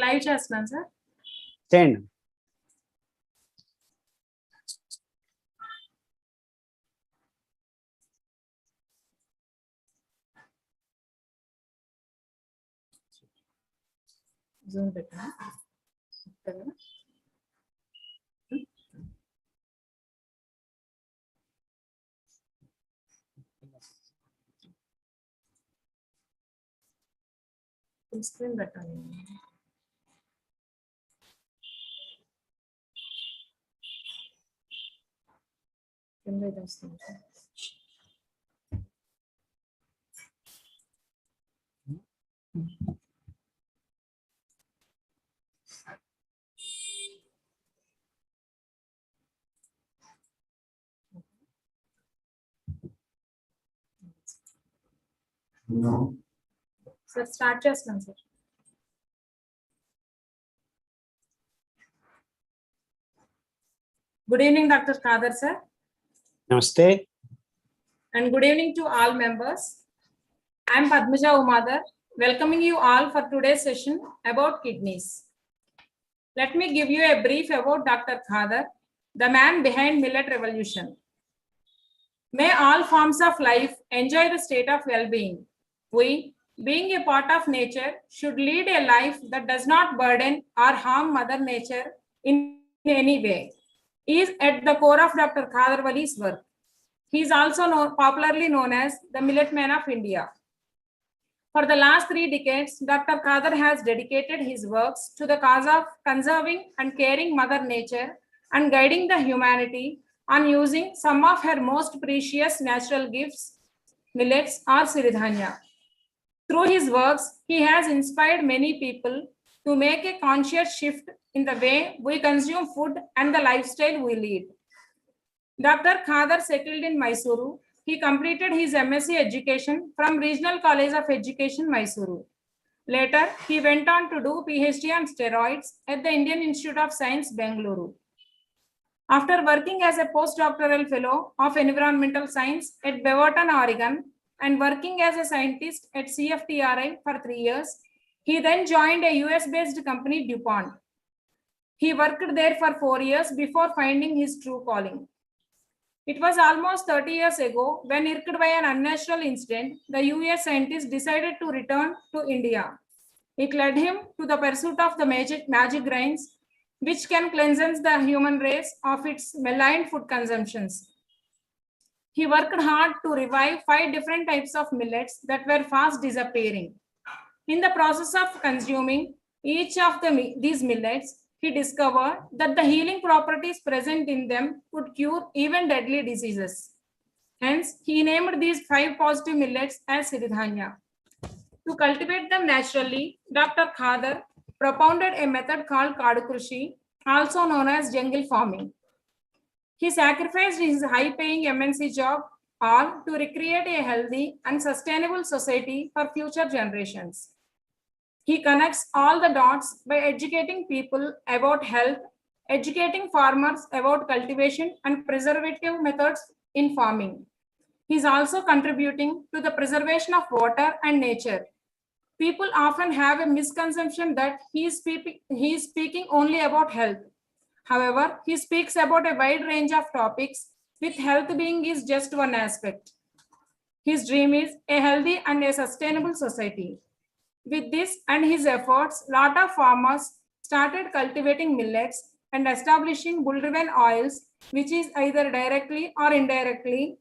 Live చేస్తున్నాను sir. చేయండి. Zoom పెట్టా. స్క్రీన్ పెట్టాలి. కింద ఇది వస్తుంది సార్. సార్ స్టార్ట్ చేస్తున్నాను sir. Good evening, Dr. Khadar sir. Namaste. And good evening to all members. I am Padmaja Umadar, welcoming you all for today's session about kidneys. Let me give you a brief about Dr. Khadar, the man behind Millet Revolution. May all forms of life enjoy the state of well-being. We, being a part of nature, should lead a life that does not burden or harm Mother Nature in any way. He is at the core of Dr. Khadar Valli's work. He is also popularly known as the Millet Man of India. For the last 3 decades, Dr. Khadar has dedicated his works to the cause of conserving and caring Mother Nature and guiding the humanity on using some of her most precious natural gifts, millets or siridhanya. Through his works, he has inspired many people to make a conscious shift in the way we consume food and the lifestyle we lead. Dr. Khadar settled in Mysuru. He completed his MSc education from Regional College of Education, Mysuru. Later, he went on to do PhD on steroids at the Indian Institute of Science, Bengaluru. After working as a postdoctoral fellow of environmental science at Beaverton, Oregon, and working as a scientist at CFTRI for 3 years, he then joined a US-based company, DuPont. He worked there for 4 years before finding his true calling. It was almost 30 years ago when, irked by an unnatural incident, the US scientist decided to return to India. It led him to the pursuit of the magic grains, which can cleanse the human race of its malign food consumptions. He worked hard to revive 5 different types of millets that were fast disappearing. In the process of consuming each of these millets, he discovered that the healing properties present in them could cure even deadly diseases. Hence, he named these 5 positive millets as siridhanya. To cultivate them naturally, Dr. Khadar propounded a method called Kadukrushi, also known as jungle farming. He sacrificed his high-paying MNC job all to recreate a healthy and sustainable society for future generations. He connects all the dots by educating people about health, educating farmers about cultivation and preservative methods in farming. He is also contributing to the preservation of water and nature. People often have a misconception that he is speaking only about health. However, he speaks about a wide range of topics, with health being is just one aspect. His dream is a healthy and a sustainable society. With this and his efforts, a lot of farmers started cultivating millets and establishing bull-driven oils, which is either directly or indirectly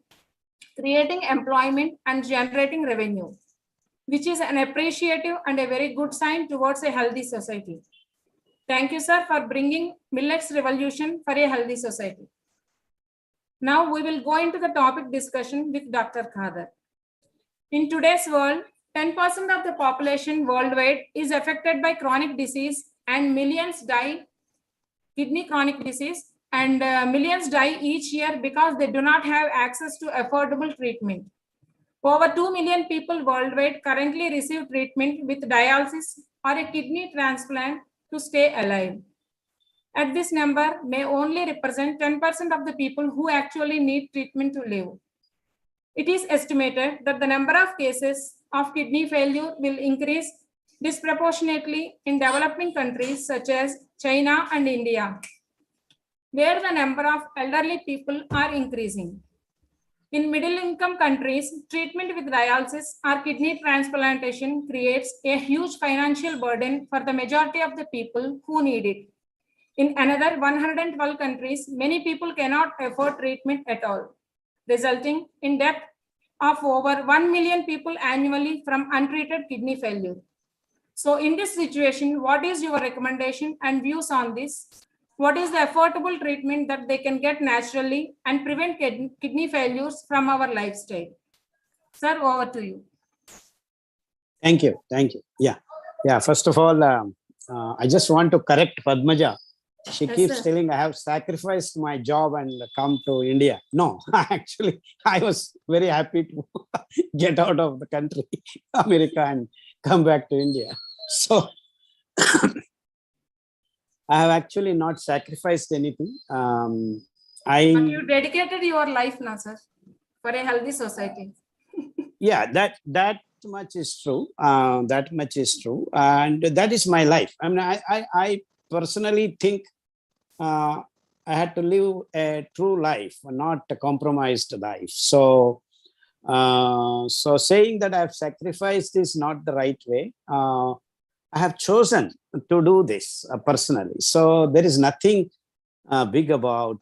creating employment and generating revenue, which is an appreciative and a very good sign towards a healthy society. Thank you, sir, for bringing millets revolution for a healthy society. Now we will go into the topic discussion with Dr. Khadar. In today's world, 10% of the population worldwide is affected by chronic disease and millions die, kidney chronic disease, and millions die each year because they do not have access to affordable treatment. Over 2 million people worldwide currently receive treatment with dialysis or a kidney transplant to stay alive. At this number may only represent 10% of the people who actually need treatment to live. It is estimated that the number of cases of kidney failure will increase disproportionately in developing countries such as China and India, where the number of elderly people are increasing. In middle-income countries, treatment with dialysis or kidney transplantation creates a huge financial burden for the majority of the people who need it. In another 112 countries, many people cannot afford treatment at all, resulting in death of over 1 million people annually from untreated kidney failure. So in this situation, what is your recommendation and views on this? What is the affordable treatment that they can get naturally and prevent kidney failures from our lifestyle? Sir, over to you. Thank you. Thank you. Yeah. First of all, I just want to correct Padmaja. She Yes, keeps sir. telling I have sacrificed my job and come to India. No, actually, I was very happy to get out of the country, America, and come back to India. So I have actually not sacrificed anything. But you dedicated your life now, sir, for a healthy society. Yeah, that much is true. That much is true, and that is my life. I mean, I personally think I had to live a true life, not a compromised life. So, so saying that I've sacrificed is not the right way. I have chosen to do this personally. So there is nothing big about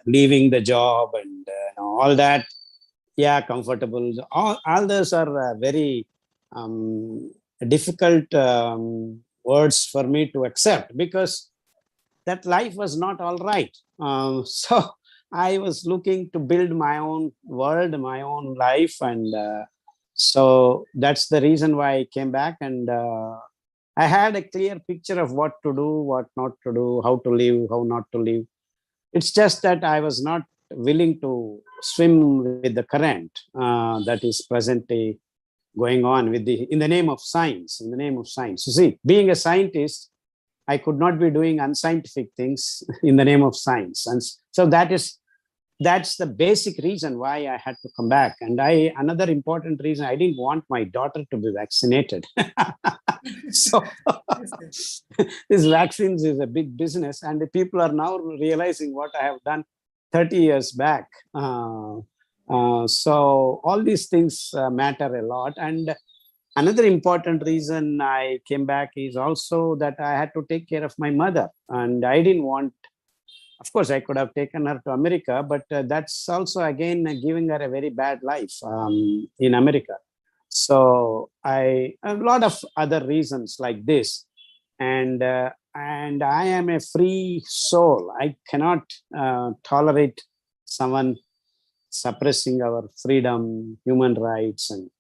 leaving the job and all that. Yeah, comfortable. All those are very difficult words for me to accept because that life was not all right. So I was looking to build my own world, my own life, and so that's the reason why I came back. And I had a clear picture of what to do, what not to do, how to live, how not to live. It's just that I was not willing to swim with the current that is presently going on with the in the name of science. In the name of science, you see, being a scientist, I could not be doing unscientific things in the name of science, and so that's the basic reason why I had to come back. And another important reason, I didn't want my daughter to be vaccinated. So these vaccines is a big business, and the people are now realizing what I have done 30 years back. So all these things matter a lot. And another important reason I came back is also that I had to take care of my mother, and I didn't want. Of course, I could have taken her to America, but that's also again giving her a very bad life in America. So a lot of other reasons like this, and I am a free soul. I cannot tolerate someone suppressing our freedom, human rights, and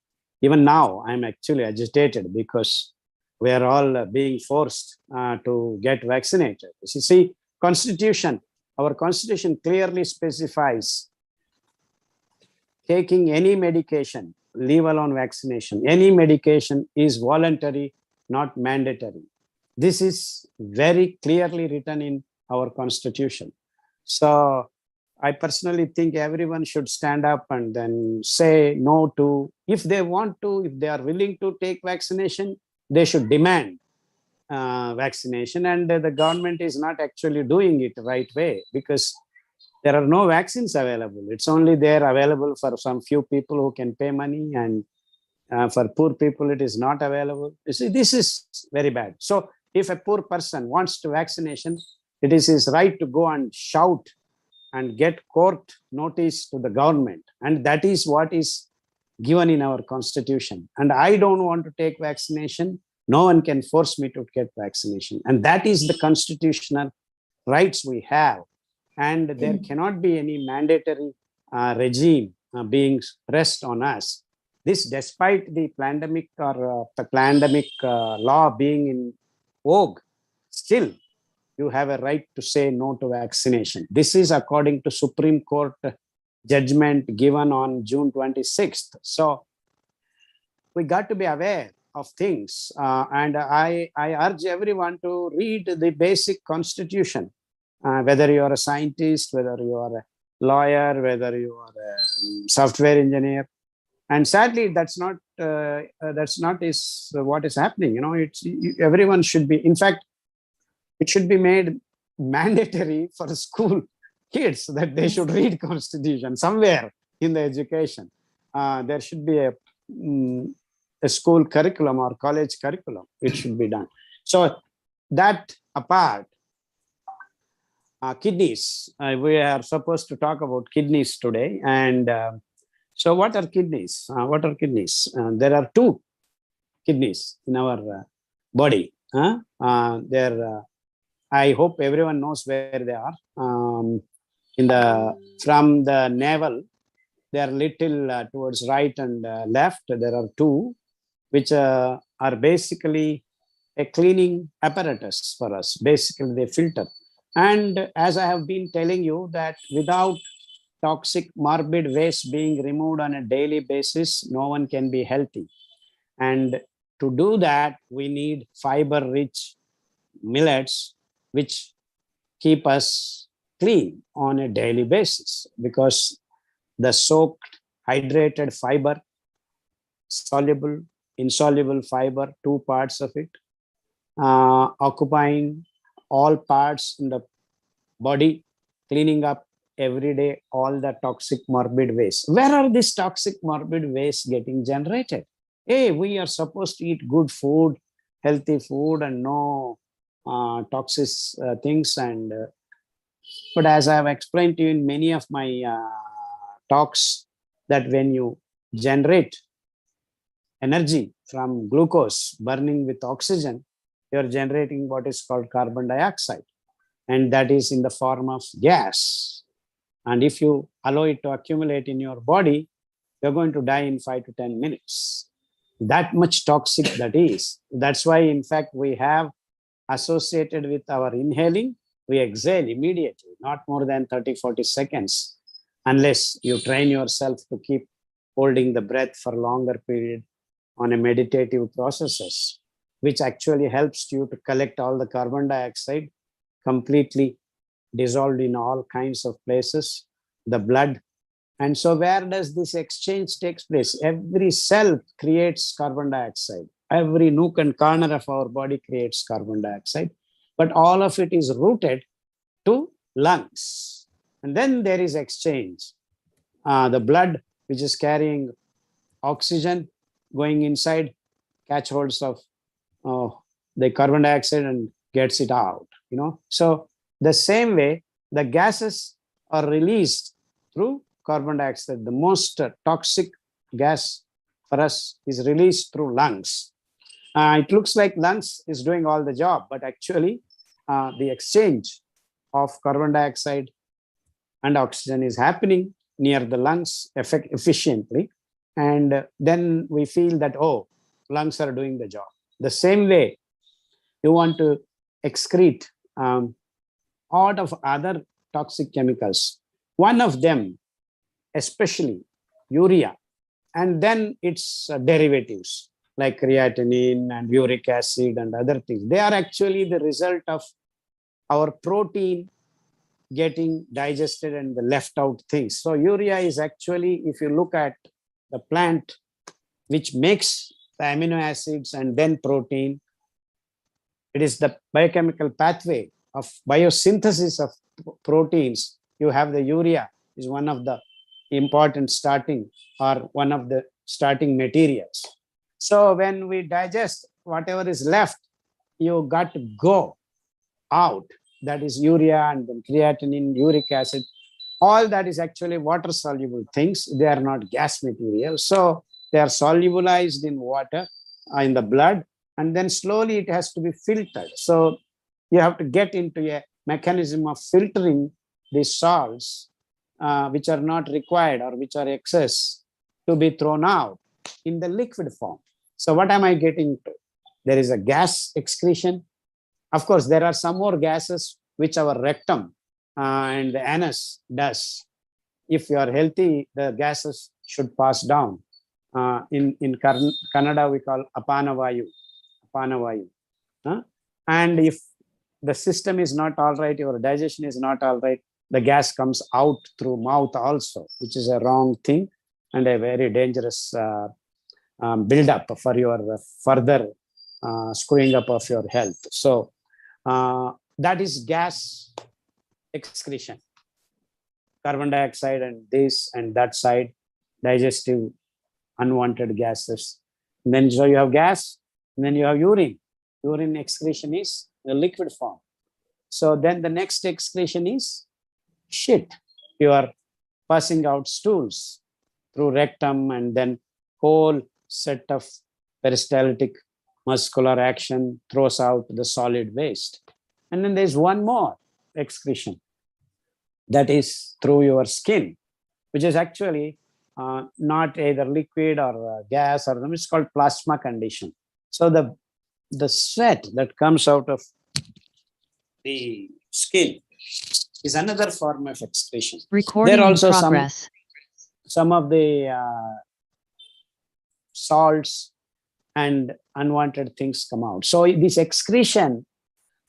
even now I'm actually agitated because we are all being forced to get vaccinated. You see, our constitution clearly specifies taking any medication, leave alone vaccination, any medication is voluntary, not mandatory. This is very clearly written in our constitution. So I personally think everyone should stand up and then say no to, if they want to, if they are willing to take vaccination, they should demand vaccination. And the government is not actually doing it the right way because there are no vaccines available. It's only there available for some few people who can pay money, and for poor people, it is not available. You see, this is very bad. So if a poor person wants to vaccination, it is his right to go and shout and get court notice to the government. And that is what is given in our constitution. And I don't want to take vaccination. No one can force me to get vaccination. And that is the constitutional rights we have. And there cannot be any mandatory regime being pressed on us. This, despite the pandemic or the pandemic law being in vogue, still you have a right to say no to vaccination. This is according to Supreme Court judgment given on June 26th. So we got to be aware of things. And I urge everyone to read the basic constitution, whether you are a scientist, whether you are a lawyer, whether you are a software engineer. And sadly, that's not is what is happening. Everyone should be. In fact, it should be made mandatory for school kids that they should read Constitution somewhere in the education. There should be a school curriculum or college curriculum. It should be done. So that apart, kidneys. We are supposed to talk about kidneys today. And so what are kidneys? There are two kidneys in our body. I hope everyone knows where they are. From the navel, they are little towards right and left. There are two, which are basically a cleaning apparatus for us. Basically, they filter. And as I have been telling you, that without toxic morbid waste being removed on a daily basis, no one can be healthy. And to do that, we need fiber-rich millets, which keep us clean on a daily basis, because the soaked, hydrated fiber, soluble, insoluble fiber, two parts of it, occupying all parts in the body, cleaning up every day all the toxic morbid waste. Where are these toxic morbid waste getting generated? Hey, we are supposed to eat good food, healthy food, and no toxic things. And but as I have explained to you in many of my talks, that when you generate energy from glucose burning with oxygen, you are generating what is called carbon dioxide, and that is in the form of gas. And if you allow it to accumulate in your body, you're going to die in 5 to 10 minutes. That much toxic that is. That's why, in fact, we have associated with our inhaling, we exhale immediately, not more than 30-40 seconds, unless you train yourself to keep holding the breath for longer period on a meditative processes, which actually helps you to collect all the carbon dioxide completely dissolved in all kinds of places, the blood. And so where does this exchange takes place? Every cell creates carbon dioxide. Every nook and corner of our body creates carbon dioxide, but all of it is routed to lungs. And then there is exchange. The blood, which is carrying oxygen, going inside, catch holds of the carbon dioxide and gets it out. So the same way, the gases are released through carbon dioxide. The most toxic gas for us is released through lungs. It looks like lungs is doing all the job, but actually the exchange of carbon dioxide and oxygen is happening near the lungs efficiently. And then we feel that, oh, lungs are doing the job. The same way, you want to excrete out of other toxic chemicals. One of them, especially urea, and then its derivatives like creatinine and uric acid and other things. They are actually the result of our protein getting digested and the left out things. So urea is actually, if you look at the plant, which makes the amino acids and then protein, it is the biochemical pathway of biosynthesis of proteins. You have the urea is one of the important starting or one of the starting materials. So when we digest whatever is left, you got to go out. That is urea and then creatinine, uric acid. All that is actually water soluble things. They are not gas material. So they are solubilized in water, in the blood, and then slowly it has to be filtered. So you have to get into a mechanism of filtering these salts, which are not required or which are excess, to be thrown out in the liquid form. So what am I getting to? There is a gas excretion. Of course, there are some more gases which our rectum and the anus does. If you are healthy, the gases should pass down. In Kannada, we call apanavayu. And if the system is not all right, your digestion is not all right, the gas comes out through mouth also, which is a wrong thing and a very dangerous build up for your further screwing up of your health. So that is gas excretion, carbon dioxide and this and that side, digestive unwanted gases. And then so you have gas, and then you have urine. Urine excretion is the liquid form. So then the next excretion is shit. You are passing out stools through rectum, and then whole set of peristaltic muscular action throws out the solid waste. And then there's one more excretion, that is through your skin, which is actually not either liquid or gas, or it's called plasma condition. So the sweat that comes out of the skin is another form of excretion. Recording There are in also progress. some of the salts and unwanted things come out. So this excretion,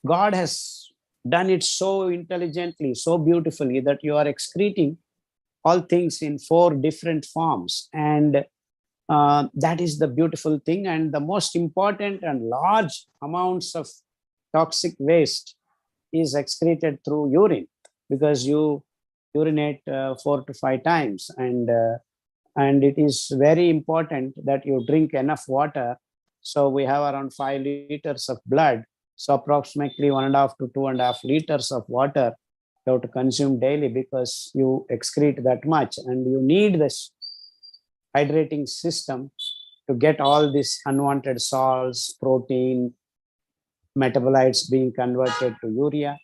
God has done it so intelligently, so beautifully, that you are excreting all things in 4 different forms. And that is the beautiful thing. And the most important and large amounts of toxic waste is excreted through urine, because you urinate 4 to 5 times. And it is very important that you drink enough water. So we have around 5 liters of blood. So approximately 1.5 to 2.5 liters of water you have to consume daily, because you excrete that much. And you need this hydrating system to get all these unwanted salts, protein, metabolites being converted to urea.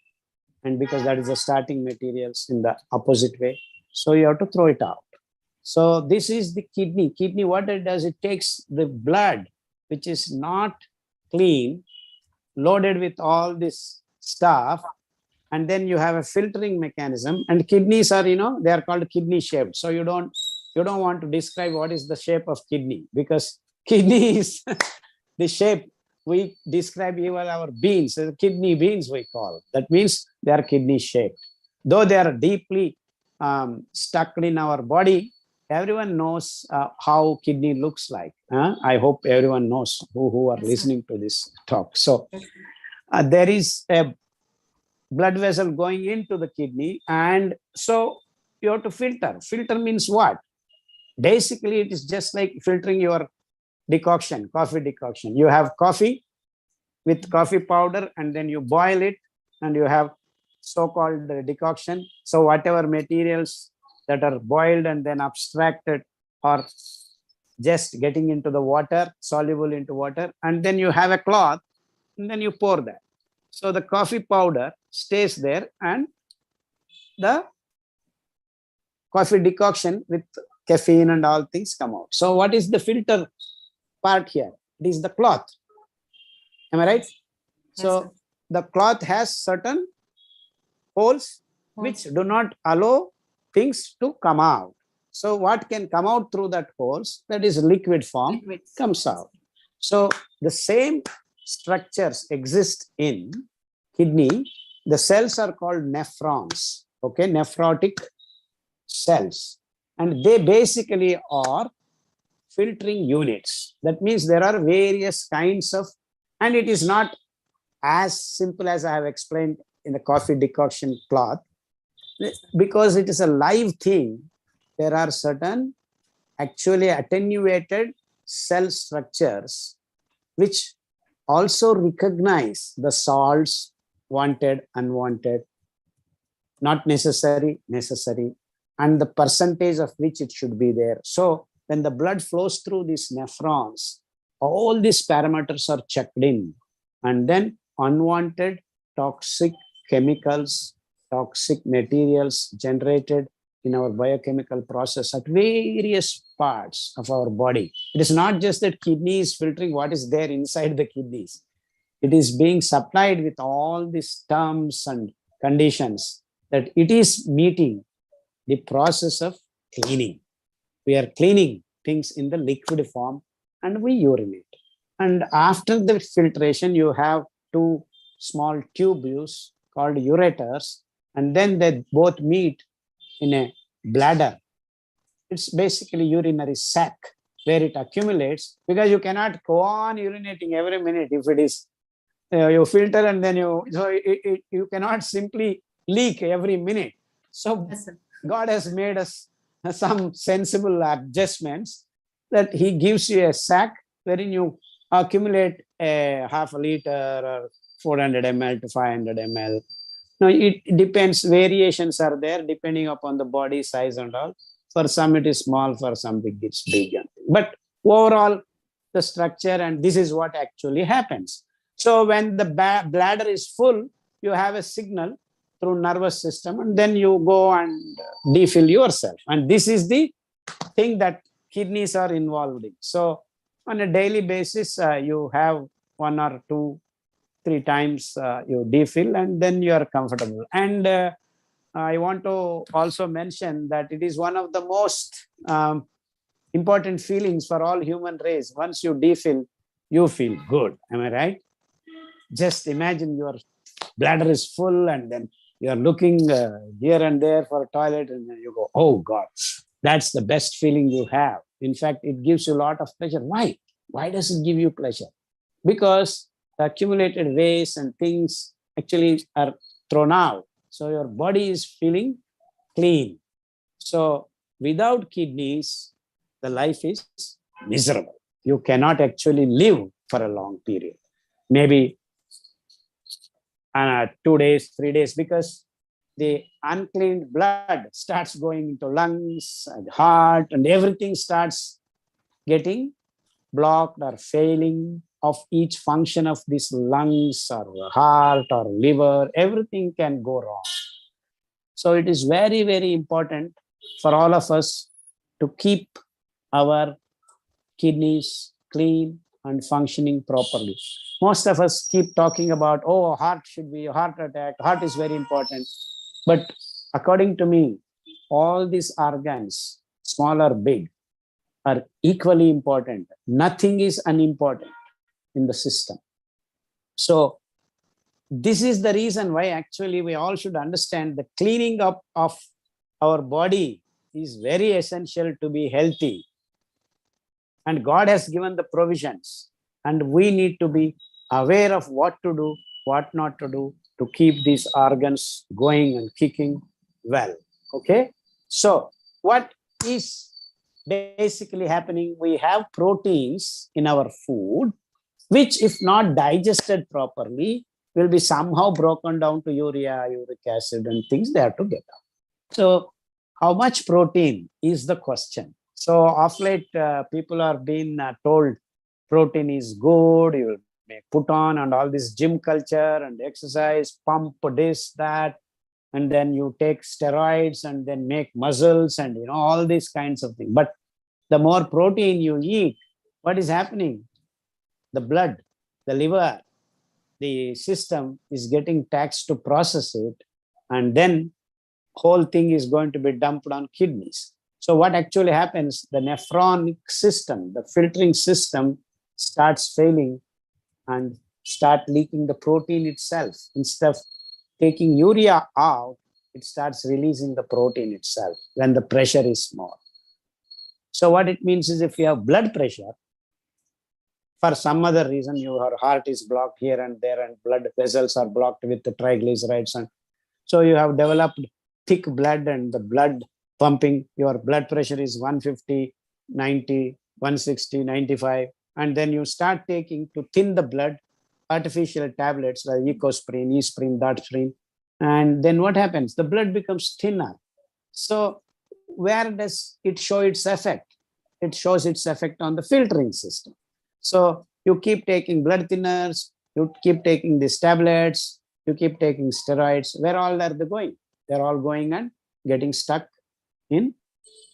And because that is the starting materials in the opposite way, so you have to throw it out. So this is the kidney. Kidney, what it does, it takes the blood, which is not clean, loaded with all this stuff, and then you have a filtering mechanism. And kidneys are, they are called kidney shaped. So you don't want to describe what is the shape of kidney, because kidney is the shape we describe even our beans, kidney beans we call. That means they are kidney shaped. Though they are deeply stuck in our body, everyone knows how kidney looks like. I hope everyone knows who are listening to this talk. So there is a blood vessel going into the kidney, and so you have to filter. Filter means what? Basically, it is just like filtering your decoction, coffee decoction. You have coffee with coffee powder, and then you boil it, and you have so-called decoction. So whatever materials that are boiled and then abstracted or just getting into the water, soluble into water, and then you have a cloth, and then you pour that. So the coffee powder stays there, and the coffee decoction with caffeine and all things come out. So what is the filter part here? It is the cloth. Am I right? Yes, so sir. the cloth has certain holes which do not allow things to come out. So what can come out through that holes, that is liquid form, comes out. So the same structures exist in kidney. The cells are called nephrons, okay, nephrotic cells. And they basically are filtering units. That means there are various kinds of, and it is not as simple as I have explained in the coffee decoction cloth. Because it is a live thing, there are certain actually attenuated cell structures which also recognize the salts, wanted, unwanted, not necessary, necessary, and the percentage of which it should be there. So when the blood flows through these nephrons, all these parameters are checked in, and then unwanted toxic chemicals, toxic materials generated in our biochemical process at various parts of our body. It is not just that kidney is filtering what is there inside the kidneys. It is being supplied with all these terms and conditions that it is meeting the process of cleaning. We are cleaning things in the liquid form, and we urinate. And after the filtration, you have 2 small tubules called ureters, and then they both meet in a bladder. It's basically urinary sac. where it accumulates, because you cannot go on urinating every minute. If it is you filter and then you cannot simply leak every minute. So Yes, sir. God has made us some sensible adjustments, that he gives you a sack wherein you accumulate a half a liter or 400 ml to 500 ml. Now it depends, variations are there depending upon the body size and all. For some it is small, for some it's big. But overall, the structure, and this is what actually happens. So when the bladder is full, you have a signal through nervous system, and then you go and defill yourself. And this is the thing that kidneys are involved in. So on a daily basis, you have 1 or 2, 3 times you defill, and then you are comfortable. And I want to also mention that it is one of the most important feelings for all human race. Once you defill, you feel good. Am I right? Just imagine your bladder is full, and then you are looking here and there for a toilet, and then you go, oh God, that's the best feeling you have. In fact, it gives you a lot of pleasure. Why? Why does it give you pleasure? Because the accumulated waste and things actually are thrown out. So your body is feeling clean. So without kidneys, the life is miserable. You cannot actually live for a long period. Maybe 2 days, 3 days, because the uncleaned blood starts going into lungs and heart, and everything starts getting blocked or failing of each function of these lungs or heart or liver. Everything can go wrong. So it is very, very important for all of us to keep our kidneys clean and functioning properly. Most of us keep talking about, oh, heart should be a heart attack. Heart is very important. But according to me, all these organs, small or big, are equally important. Nothing is unimportant in the system. So this is the reason why actually we all should understand the cleaning up of our body is very essential to be healthy. And God has given the provisions, and we need to be aware of what to do, what not to do, to keep these organs going and kicking well. Okay. So what is basically happening? We have proteins in our food, which if not digested properly, will be somehow broken down to urea, uric acid, and things they have to get out. So how much protein is the question. So of late, people are being told protein is good, you will make put on, and all this gym culture and exercise, pump this, that, and then you take steroids and then make muscles and all these kinds of things. But the more protein you eat, what is happening? The blood, the liver, the system is getting taxed to process it, and then whole thing is going to be dumped on kidneys. So what actually happens? The nephronic system, the filtering system, starts failing and start leaking the protein itself. Instead of taking urea out, it starts releasing the protein itself when the pressure is small. So what it means is, if you have blood pressure, for some other reason, your heart is blocked here and there, and blood vessels are blocked with the triglycerides, and so you have developed thick blood, and the blood pumping, your blood pressure is 150, 90, 160, 95, and then you start taking, to thin the blood, artificial tablets like ecosprin, esprin, dartsprin, and then what happens? The blood becomes thinner. So where does it show its effect? It shows its effect on the filtering system. So you keep taking blood thinners, you keep taking these tablets, you keep taking steroids. Where all are they going? They're all going and getting stuck in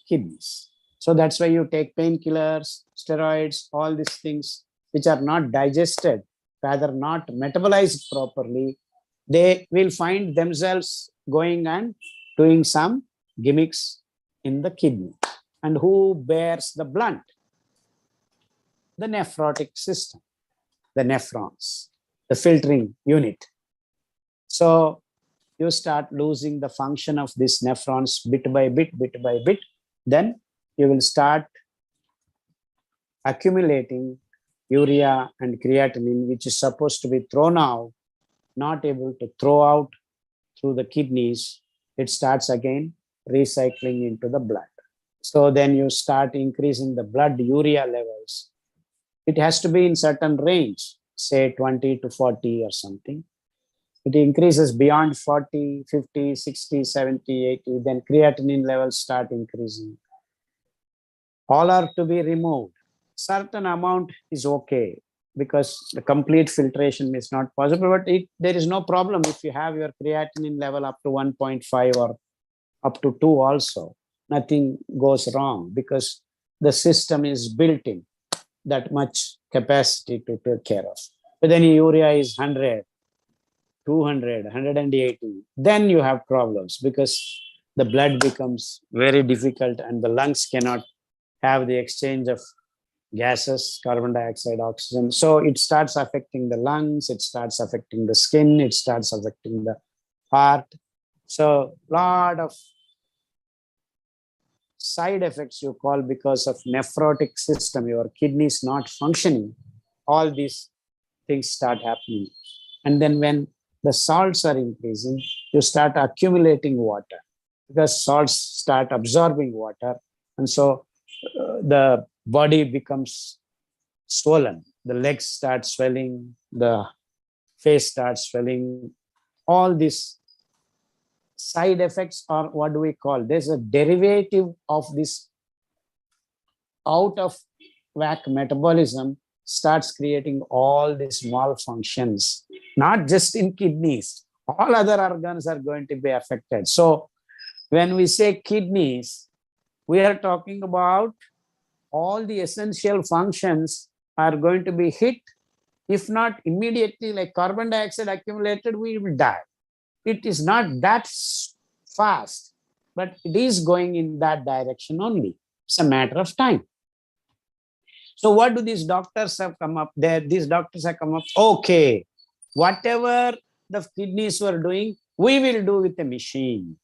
kidneys. So that's why you take painkillers, steroids, all these things which are not digested, rather not metabolized properly. They will find themselves going and doing some gimmicks in the kidney. And who bears the brunt? The nephrotic system, the nephrons, the filtering unit. So you start losing the function of these nephrons bit by bit, then you will start accumulating urea and creatinine, which is supposed to be thrown out, not able to throw out through the kidneys. It starts again recycling into the blood. So then you start increasing the blood urea levels. It has to be in certain range, say 20 to 40 or something. It increases beyond 40, 50, 60, 70, 80, then creatinine levels start increasing. All are to be removed. Certain amount is okay because the complete filtration is not possible, but there is no problem if you have your creatinine level up to 1.5 or up to 2 also. Nothing goes wrong because the system is built in that much capacity to take care of. But then urea is 100, 200, 180, then you have problems because the blood becomes very difficult and the lungs cannot have the exchange of gases, carbon dioxide, oxygen. So it starts affecting the lungs, it starts affecting the skin, it starts affecting the heart. So lot of side effects you call because of nephrotic system, your kidneys not functioning. All these things start happening. And then when the salts are increasing, you start accumulating water because salts start absorbing water. And so the body becomes swollen. The legs start swelling, the face starts swelling. All these side effects are what do we call? There's a derivative of this out of whack metabolism starts creating all these malfunctions, not just in kidneys, all other organs are going to be affected. So when we say kidneys, we are talking about all the essential functions are going to be hit. If not immediately, like carbon dioxide accumulated, we will die. It is not that fast, but it is going in that direction only. It's a matter of time. So what do these doctors have come up there? These doctors have come up, okay, whatever the kidneys were doing, we will do with a machine.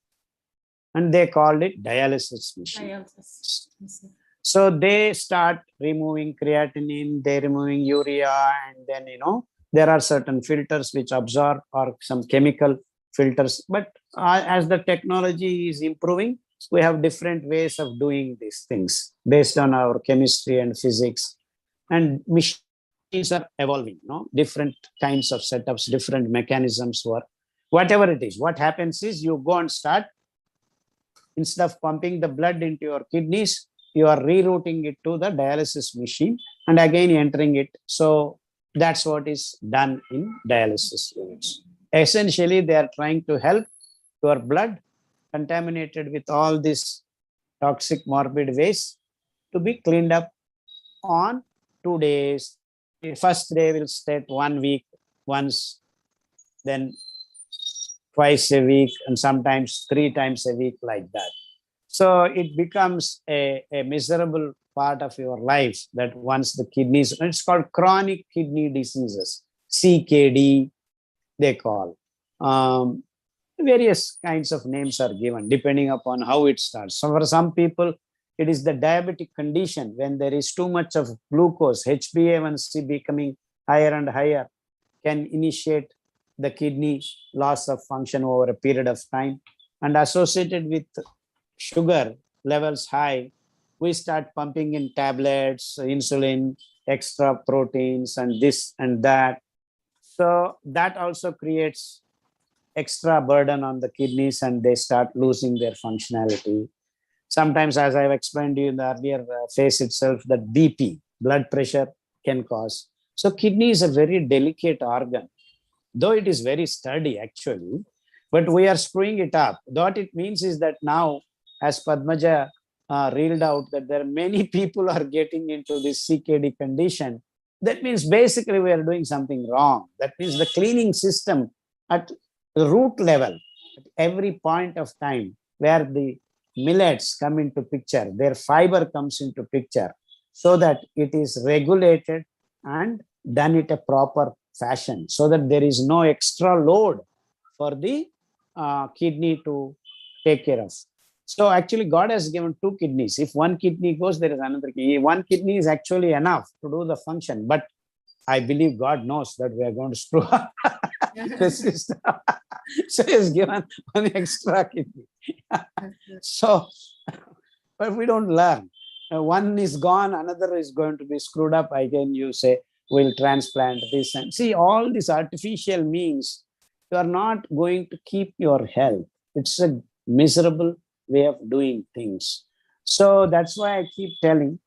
And they called it dialysis machine. So they start removing creatinine, they're removing urea, and then, there are certain filters which absorb or some chemical filters. But as the technology is improving, we have different ways of doing these things based on our chemistry and physics. And machines are evolving, different kinds of setups, different mechanisms work. Whatever it is, what happens is you go and start, instead of pumping the blood into your kidneys, you are rerouting it to the dialysis machine and again entering it. So that's what is done in dialysis units. Essentially, they are trying to help your blood contaminated with all this toxic morbid waste to be cleaned up on 2 days. The first day will stay 1 week once, then twice a week, and sometimes 3 times a week, like that. So it becomes a miserable part of your life that once the kidneys, it's called chronic kidney diseases, CKD, they call. Various kinds of names are given depending upon how it starts. So for some people, it is the diabetic condition when there is too much of glucose, HbA1c becoming higher and higher, can initiate the kidney loss of function over a period of time. And associated with sugar levels high, we start pumping in tablets, insulin, extra proteins, and this and that. So that also creates extra burden on the kidneys and they start losing their functionality. Sometimes, as I've explained to you in the earlier phase itself, that BP, blood pressure, can cause. So kidney is a very delicate organ, though it is very sturdy actually, but we are screwing it up. What it means is that now, as Padmaja reeled out, that there are many people are getting into this CKD condition. That means basically we are doing something wrong. That means the cleaning system at the root level, at every point of time where the millets come into picture, their fiber comes into picture, so that it is regulated and done in a proper fashion, so that there is no extra load for the kidney to take care of. So actually, God has given two kidneys. If one kidney goes, there is another kidney. One kidney is actually enough to do the function. But I believe God knows that we are going to screw up the system. So He's given one extra kidney. So, but we don't learn. One is gone, another is going to be screwed up. Again, you say, we'll transplant this. And see, all these artificial means, you are not going to keep your health. It's a miserable way of doing things. So that's why I keep telling.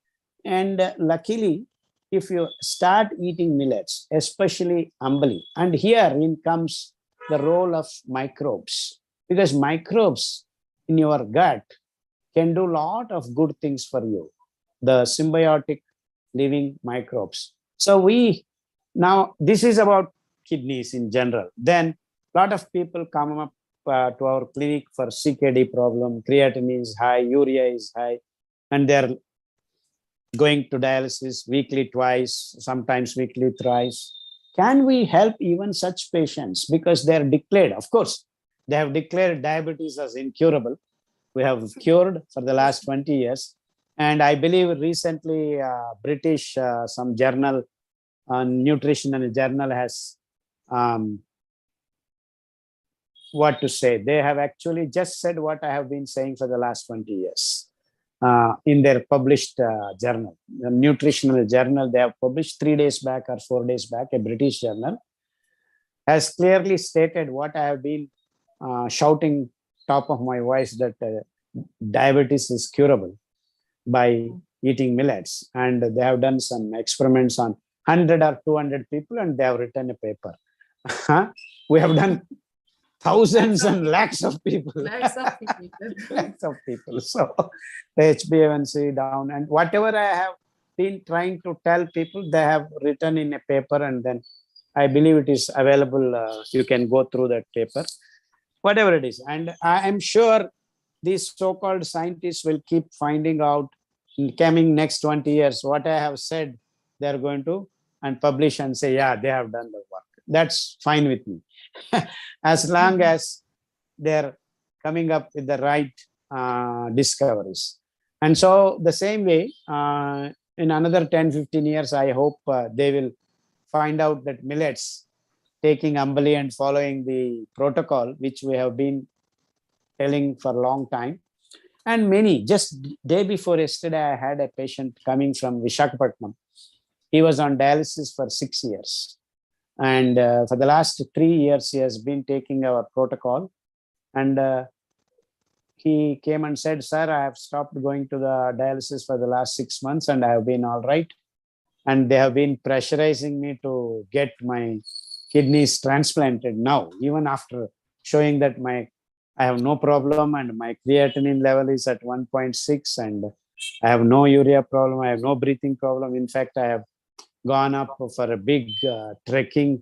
And luckily, if you start eating millets, especially ambali, and here in comes the role of microbes, because microbes in your gut can do a lot of good things for you, the symbiotic living microbes. So we now, this is about kidneys in general. Then a lot of people come up to our clinic for CKD problem, creatinine is high, urea is high, and they're going to dialysis weekly twice, sometimes weekly thrice. Can we help even such patients? Because they're declared, of course, they have declared diabetes as incurable. We have cured for the last 20 years. And I believe recently British, some journal, nutritional journal has, what to say, they have actually just said what I have been saying for the last 20 years. In their published journal, the nutritional journal, they have published 3 days back or 4 days back, a British journal has clearly stated what I have been shouting top of my voice, that diabetes is curable by eating millets. And they have done some experiments on 100 or 200 people, and they have written a paper. We have done thousands and lakhs of people. Lakhs of people. Lakhs of people. So the HbA1c down, and whatever I have been trying to tell people, they have written in a paper, and then I believe it is available. You can go through that paper, whatever it is. And I am sure these so-called scientists will keep finding out in coming next 20 years what I have said. They're going to and publish and say, yeah, they have done the work. That's fine with me. As long as they're coming up with the right discoveries. And so the same way, in another 10, 15 years, I hope they will find out that millets, taking ambali and following the protocol, which we have been telling for a long time. And many, just day before yesterday, I had a patient coming from Visakhapatnam. He was on dialysis for 6 years. And for the last 3 years, he has been taking our protocol. And he came and said, sir, I have stopped going to the dialysis for the last 6 months and I have been all right. And they have been pressurizing me to get my kidneys transplanted now, even after showing that I have no problem and my creatinine level is at 1.6 and I have no urea problem, I have no breathing problem. In fact, I have gone up for a big trekking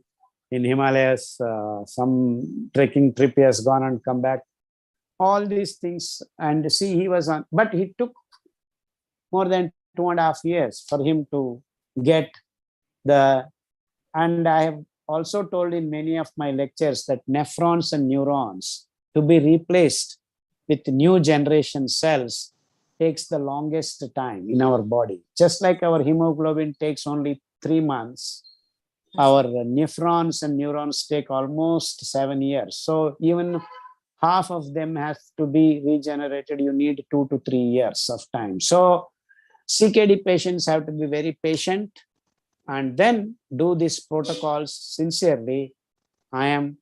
in Himalayas. Some trekking trip he has gone and come back. All these things. And see, he was on, but he took more than 2.5 years for him to get and I have also told in many of my lectures that nephrons and neurons to be replaced with new generation cells takes the longest time in our body. Just like our hemoglobin takes only 3 months, our nephrons and neurons take almost 7 years. So even half of them has to be regenerated. You need 2 to 3 years of time. So CKD patients have to be very patient and then do these protocols sincerely. I am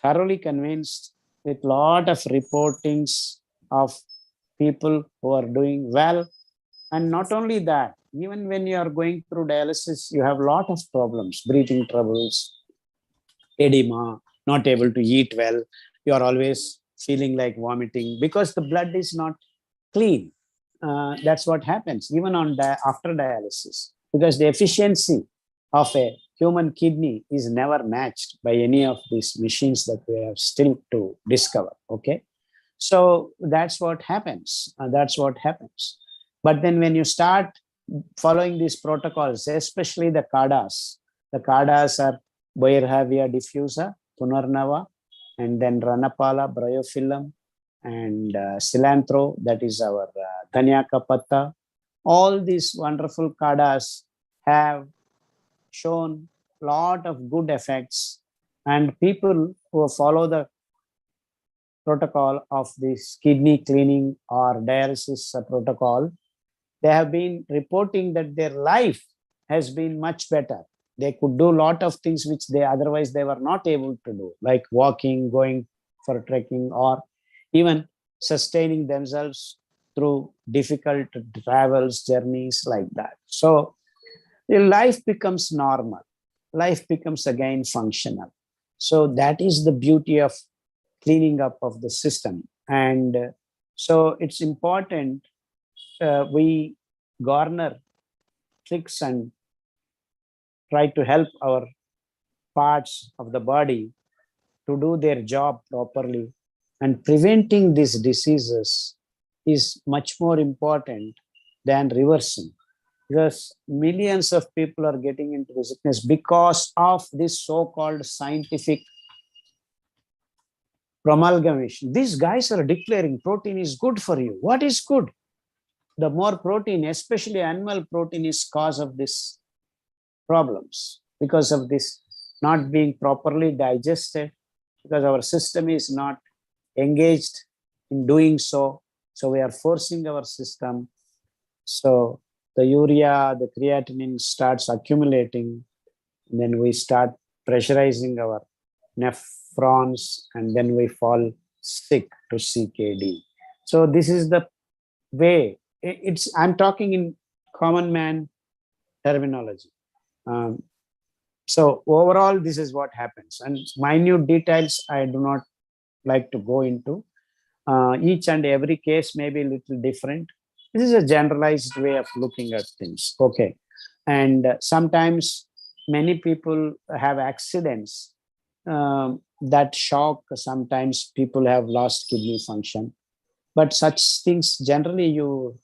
thoroughly convinced with a lot of reportings of people who are doing well. And not only that, even when you are going through dialysis, you have a lot of problems, breathing troubles, edema, not able to eat well. You are always feeling like vomiting because the blood is not clean. That's what happens even on after dialysis, because the efficiency of a human kidney is never matched by any of these machines that we have still to discover. Okay. So that's what happens. That's what happens. But then when you start following these protocols, especially the CADAs are Boerhaavia diffusa, Punarnava, and then Ranapala, Bryophyllum, and cilantro, that is our dhania ka patta. All these wonderful kadas have shown lot of good effects, and people who follow the protocol of this kidney cleaning or dialysis protocol, they have been reporting that their life has been much better. They could do a lot of things which they otherwise they were not able to do, like walking, going for trekking, or even sustaining themselves through difficult travels, journeys like that. So your life becomes normal. Life becomes again functional. So that is the beauty of cleaning up of the system. And so it's important we garner tricks and try to help our parts of the body to do their job properly. And preventing these diseases is much more important than reversing, because millions of people are getting into the sickness because of this so-called scientific promulgation. These guys are declaring protein is good for you. What is good? The more protein, especially animal protein, is cause of this problems, because of this not being properly digested, because our system is not engaged in doing so. So we are forcing our system. So the urea, the creatinine starts accumulating, and then we start pressurizing our nephrons, and then we fall sick to CKD. So this is the way. I'm talking in common man terminology. So overall, this is what happens, and minute details I do not like to go into. Each and every case may be a little different. This is a generalized way of looking at things. Okay, and sometimes many people have accidents that shock. Sometimes people have lost kidney function, but such things generally you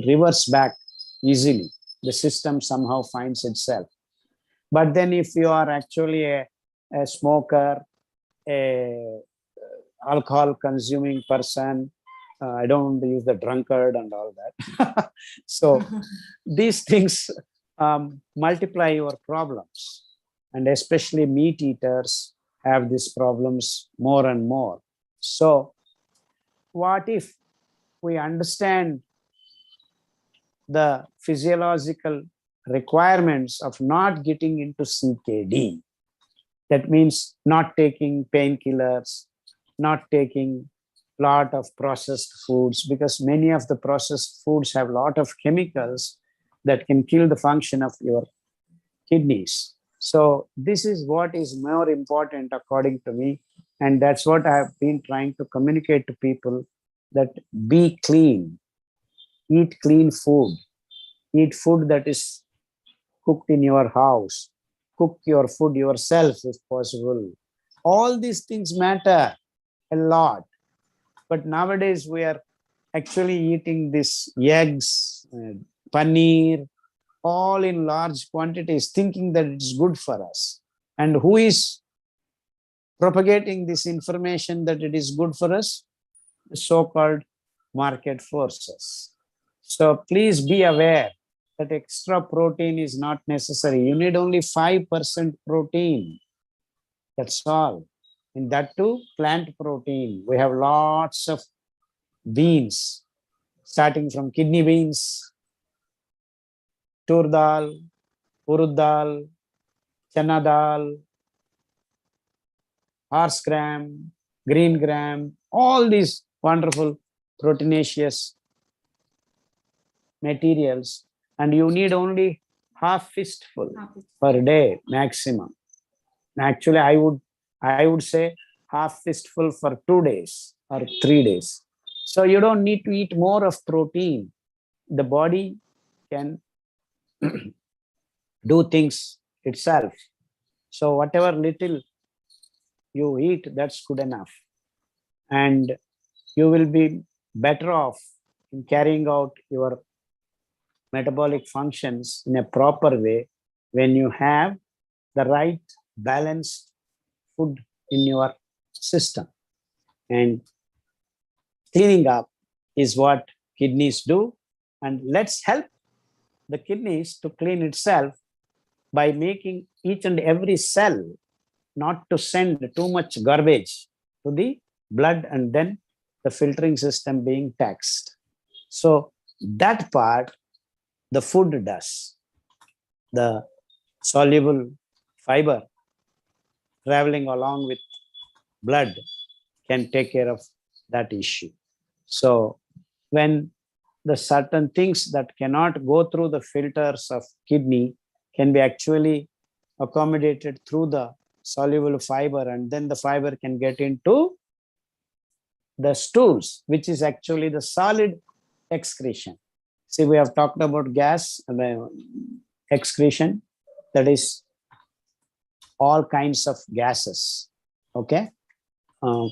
reverse back easily. The system somehow finds itself. But then if you are actually a smoker, a alcohol consuming person, I don't want to use the drunkard and all that. So these things multiply your problems, and especially meat eaters have these problems more and more. So what if we understand the physiological requirements of not getting into CKD? That means not taking painkillers, not taking lot of processed foods, because many of the processed foods have a lot of chemicals that can kill the function of your kidneys. So this is what is more important according to me, and that's what I have been trying to communicate to people, that be clean, eat clean food, eat food that is cooked in your house, cook your food yourself if possible. All these things matter a lot. But nowadays we are actually eating these eggs, paneer, all in large quantities, thinking that it's good for us. And who is propagating this information that it is good for us? The so-called market forces. So please be aware that extra protein is not necessary. You need only 5% protein. That's all. And that too, plant protein. We have lots of beans, starting from kidney beans, tur dal, urud dal, chana dal, horse gram, green gram, all these wonderful proteinaceous materials. And you need only half fistful per day maximum. Actually, I would say half fistful for 2 days or 3 days. So you don't need to eat more of protein. The body can do things itself. So whatever little you eat, that's good enough. And you will be better off in carrying out your metabolic functions in a proper way when you have the right balanced food in your system. And cleaning up is what kidneys do. And let's help the kidneys to clean itself by making each and every cell not to send too much garbage to the blood and then the filtering system being taxed. So that part the food does. The soluble fiber traveling along with blood can take care of that issue. So when the certain things that cannot go through the filters of kidney can be actually accommodated through the soluble fiber, and then the fiber can get into the stools, which is actually the solid excretion. See, we have talked about gas and excretion, that is all kinds of gases, okay?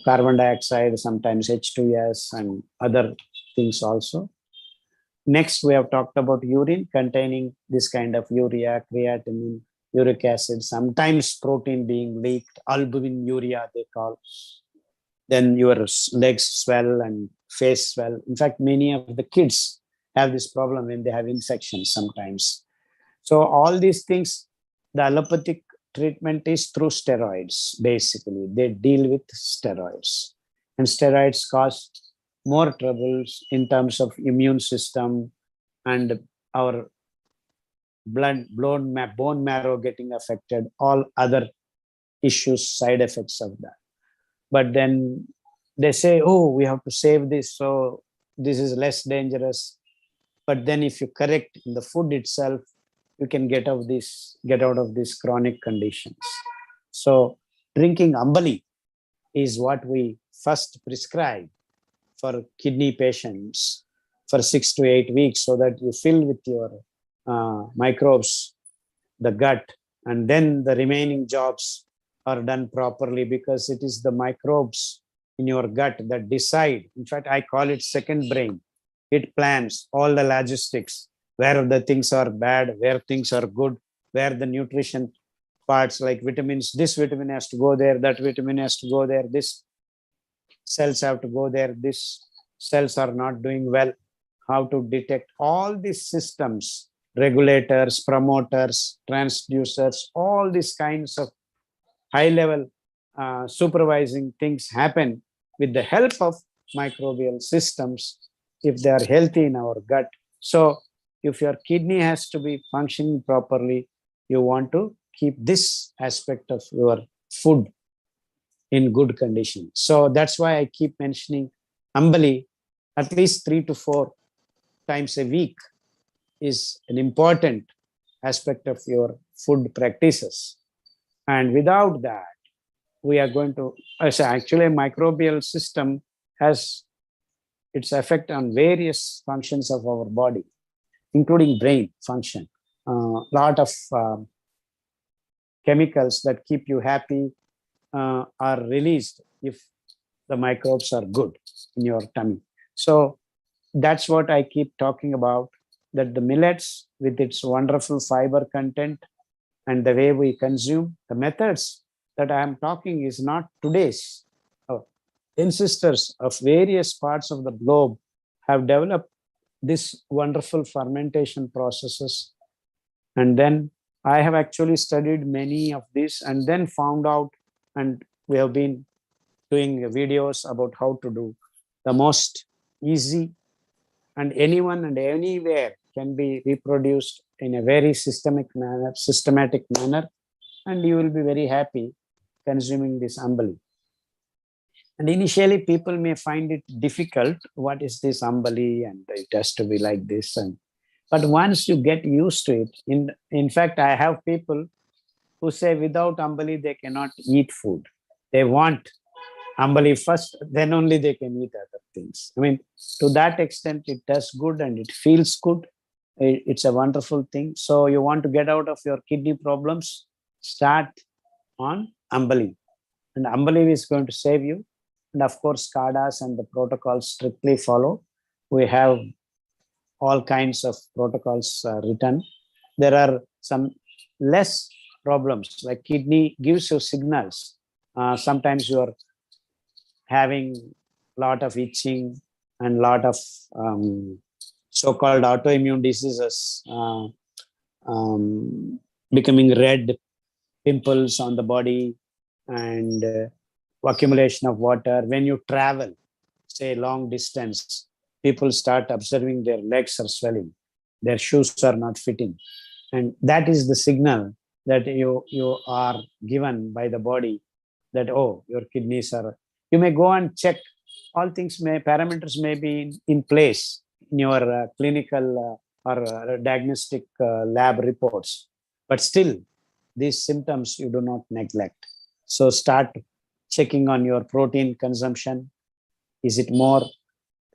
Carbon dioxide, sometimes H2S and other things also. Next, we have talked about urine containing this kind of urea, creatinine, uric acid, sometimes protein being leaked, albuminuria they call. Then your legs swell and face swell. In fact, many of the kids have this problem when they have infections sometimes. So all these things, the allopathic treatment is through steroids, basically. They deal with steroids. And steroids cause more troubles in terms of immune system and our bone marrow getting affected, all other issues, side effects of that. But then they say, oh, we have to save this, so this is less dangerous. But then if you correct in the food itself, you can get out of these chronic conditions. So drinking ambali is what we first prescribe for kidney patients for 6 to 8 weeks, so that you fill with your microbes the gut, and then the remaining jobs are done properly, because it is the microbes in your gut that decide. In fact, I call it second brain. It plans all the logistics, where the things are bad, where things are good, where the nutrition parts like vitamins, this vitamin has to go there, that vitamin has to go there, this cells have to go there, this cells are not doing well, how to detect all these systems, regulators, promoters, transducers, all these kinds of high level supervising things happen with the help of microbial systems if they are healthy in our gut. So if your kidney has to be functioning properly, you want to keep this aspect of your food in good condition. So that's why I keep mentioning ambali at least 3 to 4 times a week is an important aspect of your food practices. And without that, we are going to, actually a microbial system has its effect on various functions of our body, including brain function. Lot of chemicals that keep you happy are released if the microbes are good in your tummy. So that's what I keep talking about, that the millets with its wonderful fiber content and the way we consume, the methods that I am talking is not today's. Ancestors of various parts of the globe have developed this wonderful fermentation processes. And then I have actually studied many of these and then found out, and we have been doing videos about how to do the most easy, and anyone and anywhere can be reproduced in a very systematic manner, and you will be very happy consuming this ambali. And initially people may find it difficult. What is this ambali? And it has to be like this. But once you get used to it, in fact, I have people who say without ambali, they cannot eat food. They want ambali first, then only they can eat other things. I mean, to that extent, it does good and it feels good. It's a wonderful thing. So you want to get out of your kidney problems, start on ambali. And ambali is going to save you. And of course, SCADAs and the protocols strictly follow. We have all kinds of protocols written. There are some less problems, like kidney gives you signals. Sometimes you are having a lot of itching, and lot of so-called autoimmune diseases becoming red, pimples on the body, and accumulation of water. When you travel, say long distance, people start observing their legs are swelling, their shoes are not fitting, and that is the signal that you are given by the body that, oh, your kidneys are. You may go and check. All things may parameters may be in place in your clinical or diagnostic lab reports, but still these symptoms you do not neglect. So start checking on your protein consumption. Is it more?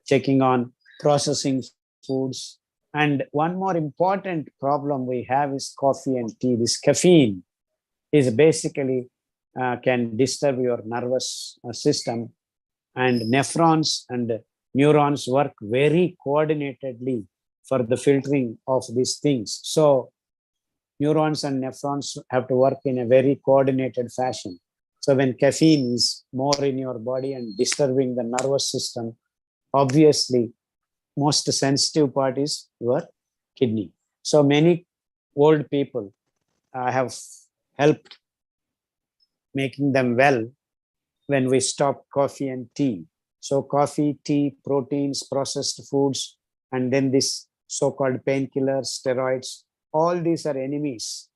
Checking on processing foods. And one more important problem we have is coffee and tea. This caffeine is basically can disturb your nervous system, and nephrons and neurons work very coordinatedly for the filtering of these things. So neurons and nephrons have to work in a very coordinated fashion. So when caffeine is more in your body and disturbing the nervous system, obviously most sensitive part is your kidney. So many old people have helped making them well when we stop coffee and tea. So coffee, tea, proteins, processed foods, and then this so-called painkillers, steroids, all these are enemies.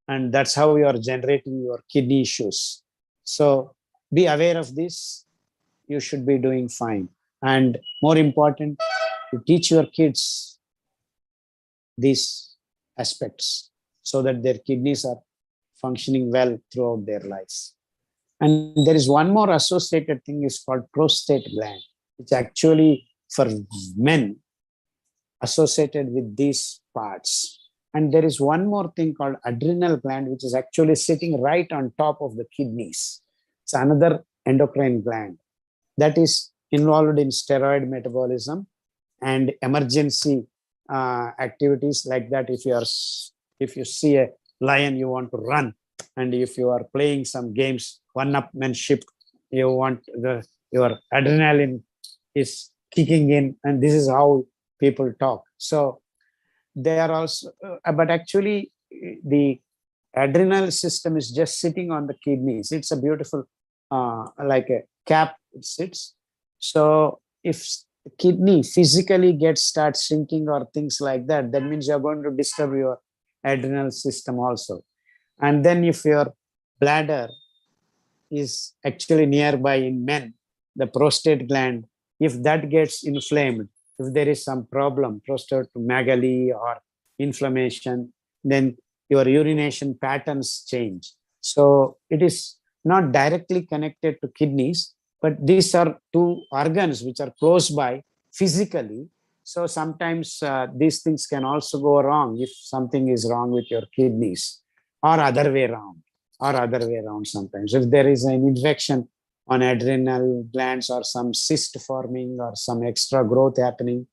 And that's how you are generating your kidney issues. So be aware of this. You should be doing fine. And more important, to teach your kids these aspects so that their kidneys are functioning well throughout their lives. And there is one more associated thing is called prostate gland, which actually for men associated with these parts. And there is one more thing called adrenal gland, which is actually sitting right on top of the kidneys. It's another endocrine gland that is involved in steroid metabolism and emergency activities like that. If you see a lion, you want to run, and if you are playing some games, one-upmanship, you want your adrenaline is kicking in, and this is how people talk. So they are also, but actually the adrenal system is just sitting on the kidneys. It's a beautiful, like a cap, it sits. So if kidney physically start shrinking or things like that, that means you're going to disturb your adrenal system also. And then if your bladder is actually nearby in men, the prostate gland, if that gets inflamed, if there is some problem, prostate-megaly or inflammation, then your urination patterns change. So it is not directly connected to kidneys, but these are two organs which are close by physically. So sometimes these things can also go wrong if something is wrong with your kidneys, or other way around sometimes. If there is an infection on adrenal glands or some cyst forming or some extra growth happening,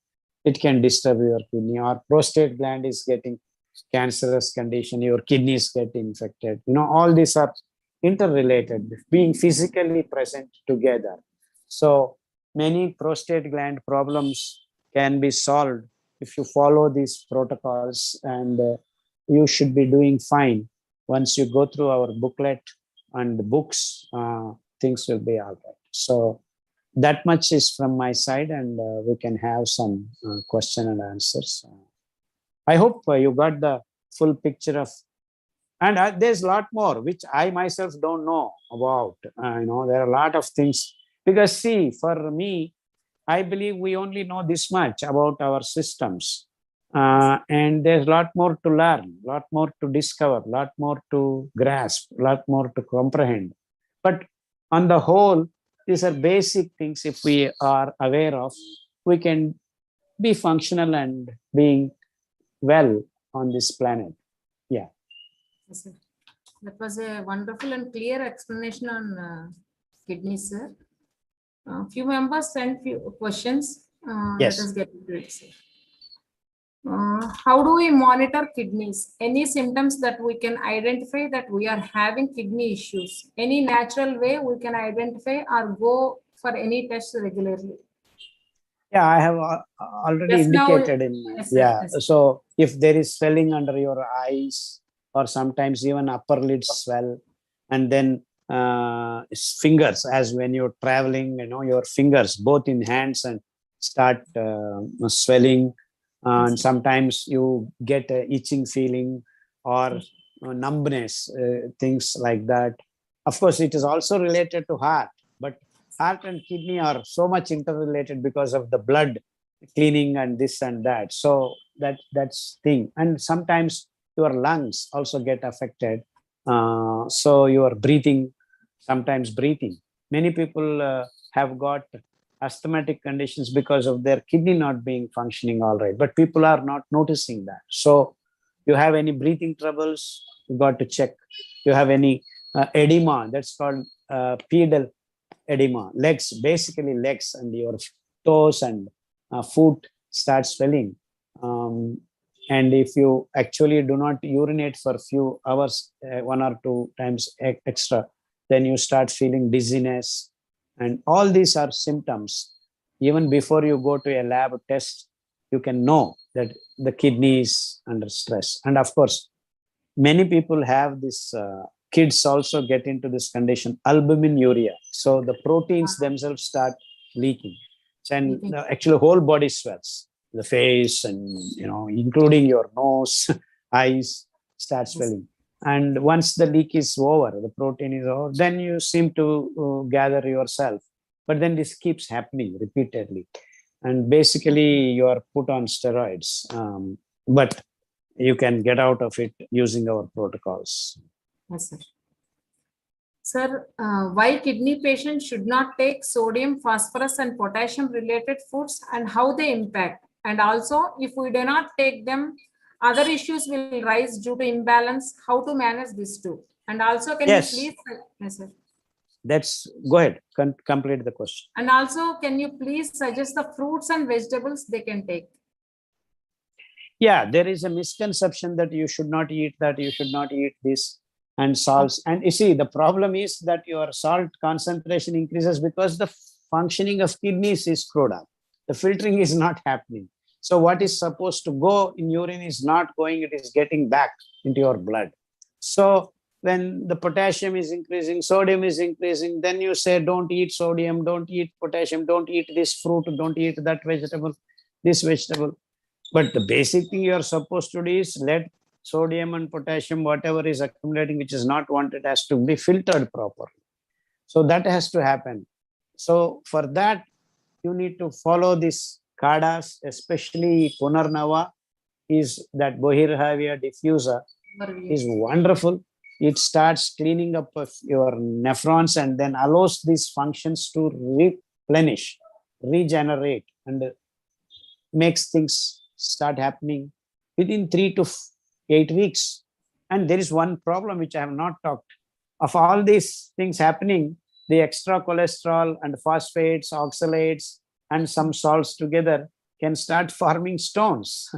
it can disturb your kidney. Or prostate gland is getting cancerous condition, your kidneys get infected. All these are interrelated, being physically present together. So many prostate gland problems can be solved if you follow these protocols, and you should be doing fine. Once you go through our booklet and the books, things will be all right. So that much is from my side, and we can have some question and answers. I hope you got the full picture of, and there's a lot more which I myself don't know about. There are a lot of things, because see, for me, I believe we only know this much about our systems. And there's a lot more to learn, a lot more to discover, a lot more to grasp, a lot more to comprehend. But on the whole, these are basic things. If we are aware of, we can be functional and being well on this planet. Yeah. Yes, sir. That was a wonderful and clear explanation on kidneys, sir. Few members sent few questions. Yes. Let us get into it, sir. How do we monitor kidneys? Any symptoms that we can identify that we are having kidney issues? Any natural way we can identify or go for any test regularly? Yeah, I have already Just now, indicated in, yes, sir. yeah. Yes. So if there is swelling under your eyes, or sometimes even upper lids swell, and then fingers, as when you're traveling, your fingers, both in hands, and start swelling. And sometimes you get a itching feeling, or numbness, things like that. Of course, it is also related to heart, but heart and kidney are so much interrelated because of the blood cleaning and this and that. So that's thing. And sometimes your lungs also get affected. So your breathing, sometimes breathing. Many people have got asthmatic conditions because of their kidney not being functioning all right, but people are not noticing that. So you have any breathing troubles, you got to check. You have any edema, that's called pedal edema, legs, basically legs, and your toes and foot start swelling. And if you actually do not urinate for a few hours, 1 or 2 times extra, then you start feeling dizziness. And all these are symptoms. Even before you go to a lab test, you can know that the kidney is under stress. And of course, many people have this, kids also get into this condition, albuminuria. So the proteins themselves start leaking. And actually whole body swells, the face, and including your nose, eyes start swelling. And once the leak is over, the protein is over, then you seem to gather yourself. But then this keeps happening repeatedly. And basically you are put on steroids. But you can get out of it using our protocols. Yes, sir. Sir, why kidney patients should not take sodium, phosphorus, and potassium related foods, and how they impact? And also, if we do not take them, other issues will rise due to imbalance. How to manage this too? And also, can Yes. you please? Yes, sir. That's go ahead. Complete the question. And also, can you please suggest the fruits and vegetables they can take? Yeah, there is a misconception that you should not eat that, you should not eat this, and salts. And you see, the problem is that your salt concentration increases because the functioning of kidneys is screwed up. The filtering is not happening. So what is supposed to go in urine is not going, it is getting back into your blood. So when the potassium is increasing, sodium is increasing, then you say, don't eat sodium, don't eat potassium, don't eat this fruit, don't eat that vegetable, this vegetable. But the basic thing you are supposed to do is let sodium and potassium, whatever is accumulating, which is not wanted, has to be filtered properly. So that has to happen. So for that, you need to follow this kadas, especially Punarnava, is that Bohirhavia diffuser is wonderful. It starts cleaning up of your nephrons and then allows these functions to replenish, regenerate, and makes things start happening within 3 to 8 weeks. And there is one problem which I have not talked of. All these things happening, the extra cholesterol and phosphates, oxalates, and some salts together can start forming stones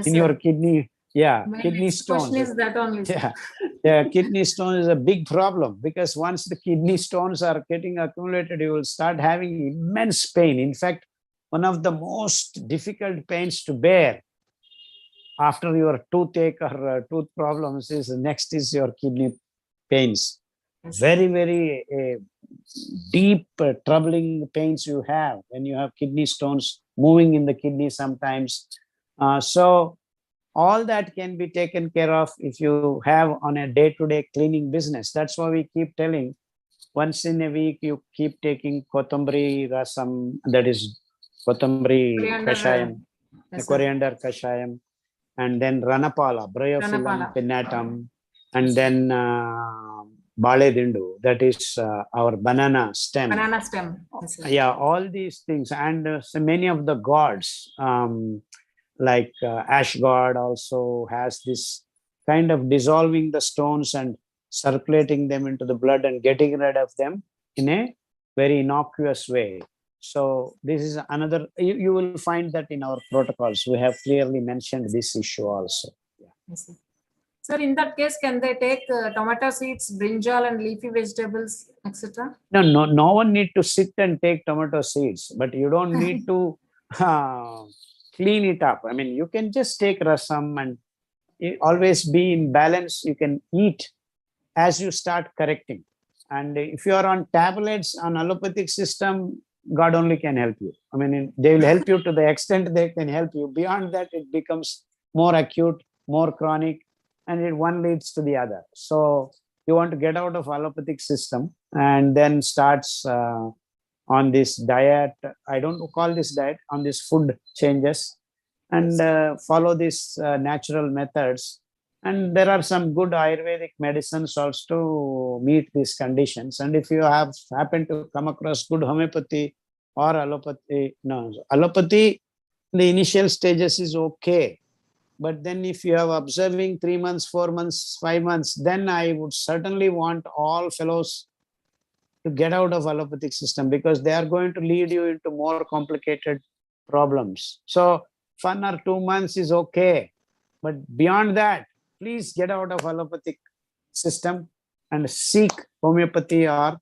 in your kidney. Yeah, kidney stones. Question is that only. Yeah, kidney stone is a big problem, because once the kidney stones are getting accumulated, you will start having immense pain. In fact, one of the most difficult pains to bear after your toothache or tooth problems is next is your kidney pains. Very, very deep, troubling pains you have when you have kidney stones moving in the kidney sometimes. So all that can be taken care of if you have on a day-to-day cleaning business. That's why we keep telling, once in a week you keep taking kothambari rasam, that is kothambari kashayam, coriander kashayam, and then ranapala, bryophyllum pinnatum, and then baledindu, that is our banana stem. Banana stem. Yeah, all these things. And so many of the gods, like ash god also has this kind of dissolving the stones and circulating them into the blood and getting rid of them in a very innocuous way. So this is another, you will find that in our protocols, we have clearly mentioned this issue also. Yeah. Yes, sir, in that case, can they take tomato seeds, brinjal, and leafy vegetables, etc.? No one need to sit and take tomato seeds, but you don't need to clean it up. I mean, you can just take rasam and always be in balance. You can eat as you start correcting. And if you are on tablets on allopathic system, God only can help you. I mean, they will help you to the extent they can help you. Beyond that, it becomes more acute, more chronic, and one leads to the other. So you want to get out of allopathic system and then starts on this diet. I don't call this diet, on this food changes, and follow these natural methods. And there are some good Ayurvedic medicines also to meet these conditions. And if you have happened to come across good homeopathy or allopathy, no, allopathy, the initial stages is okay. But then if you have observing 3 months, 4 months, 5 months, then I would certainly want all fellows to get out of allopathic system, because they are going to lead you into more complicated problems. So 1 or 2 months is okay. But beyond that, please get out of allopathic system and seek homeopathy or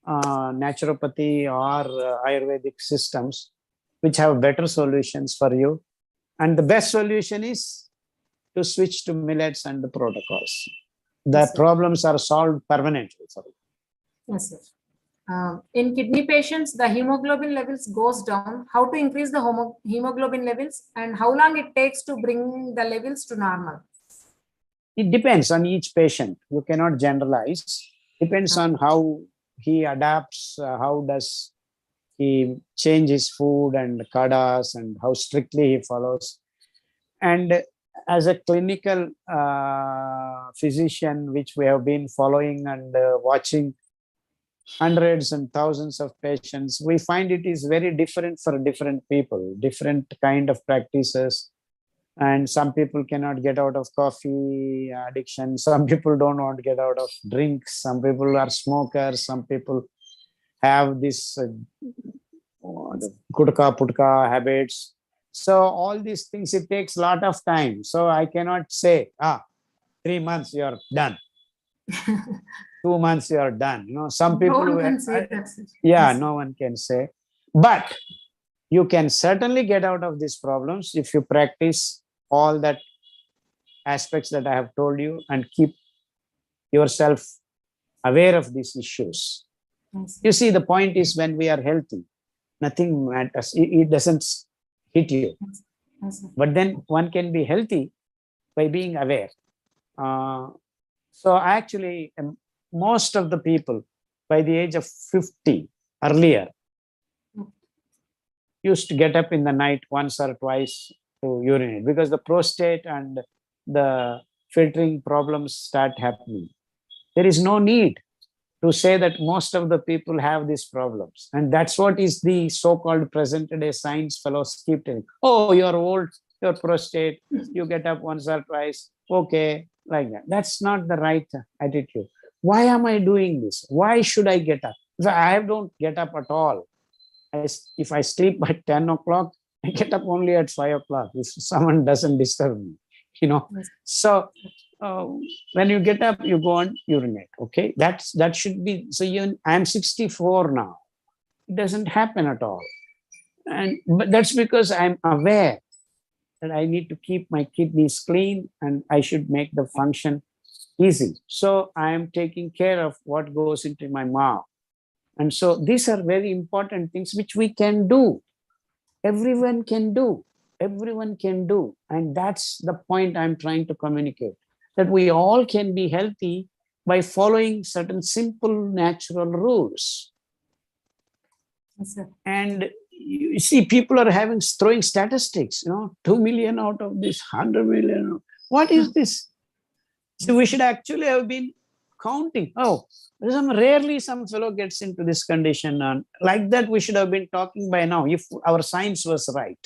naturopathy or Ayurvedic systems, which have better solutions for you. And the best solution is to switch to millets and the protocols. The Yes, sir. problems are solved permanently for you. Yes, sir. In kidney patients, the hemoglobin levels goes down. How to increase the hemoglobin levels, and how long it takes to bring the levels to normal? It depends on each patient. You cannot generalize. Depends on how he adapts, how does he change his food and kadas, and how strictly he follows. And as a clinical physician, which we have been following and watching hundreds and thousands of patients, we find it is very different for different people, different kind of practices. And some people cannot get out of coffee addiction. Some people don't want to get out of drinks. Some people are smokers. Some people have this gutka putka habits. So all these things, it takes a lot of time. So I cannot say, 3 months you are done. 2 months you are done. Some people, no one can say that, sir. Yeah, Yes. no one can say. But you can certainly get out of these problems if you practice all that aspects that I have told you and keep yourself aware of these issues. Yes. You see, the point is, when we are healthy, nothing matters. It doesn't hit you. Yes, sir. But then one can be healthy by being aware. So actually, most of the people by the age of 50 earlier used to get up in the night once or twice to urinate, because the prostate and the filtering problems start happening. There is no need to say that most of the people have these problems. And that's what is the so-called present day science fellows keep telling. Oh, you're old, your prostate, you get up once or twice. Okay, like that. That's not the right attitude. Why am I doing this? Why should I get up? I don't get up at all. If I sleep at 10 o'clock, I get up only at 5 o'clock if someone doesn't disturb me, Yes. So when you get up, you go and urinate. Okay, that should be. So I'm 64 now. It doesn't happen at all, but that's because I'm aware that I need to keep my kidneys clean and I should make the function easy. So I am taking care of what goes into my mouth. And so these are very important things which we can do. Everyone can do. Everyone can do. And that's the point I'm trying to communicate, that we all can be healthy by following certain simple natural rules. Yes, sir. And you see, people are throwing statistics, 2 million out of this, 100 million. What is this? So we should actually have been counting. Oh, rarely some fellow gets into this condition. And like that, we should have been talking by now, if our science was right.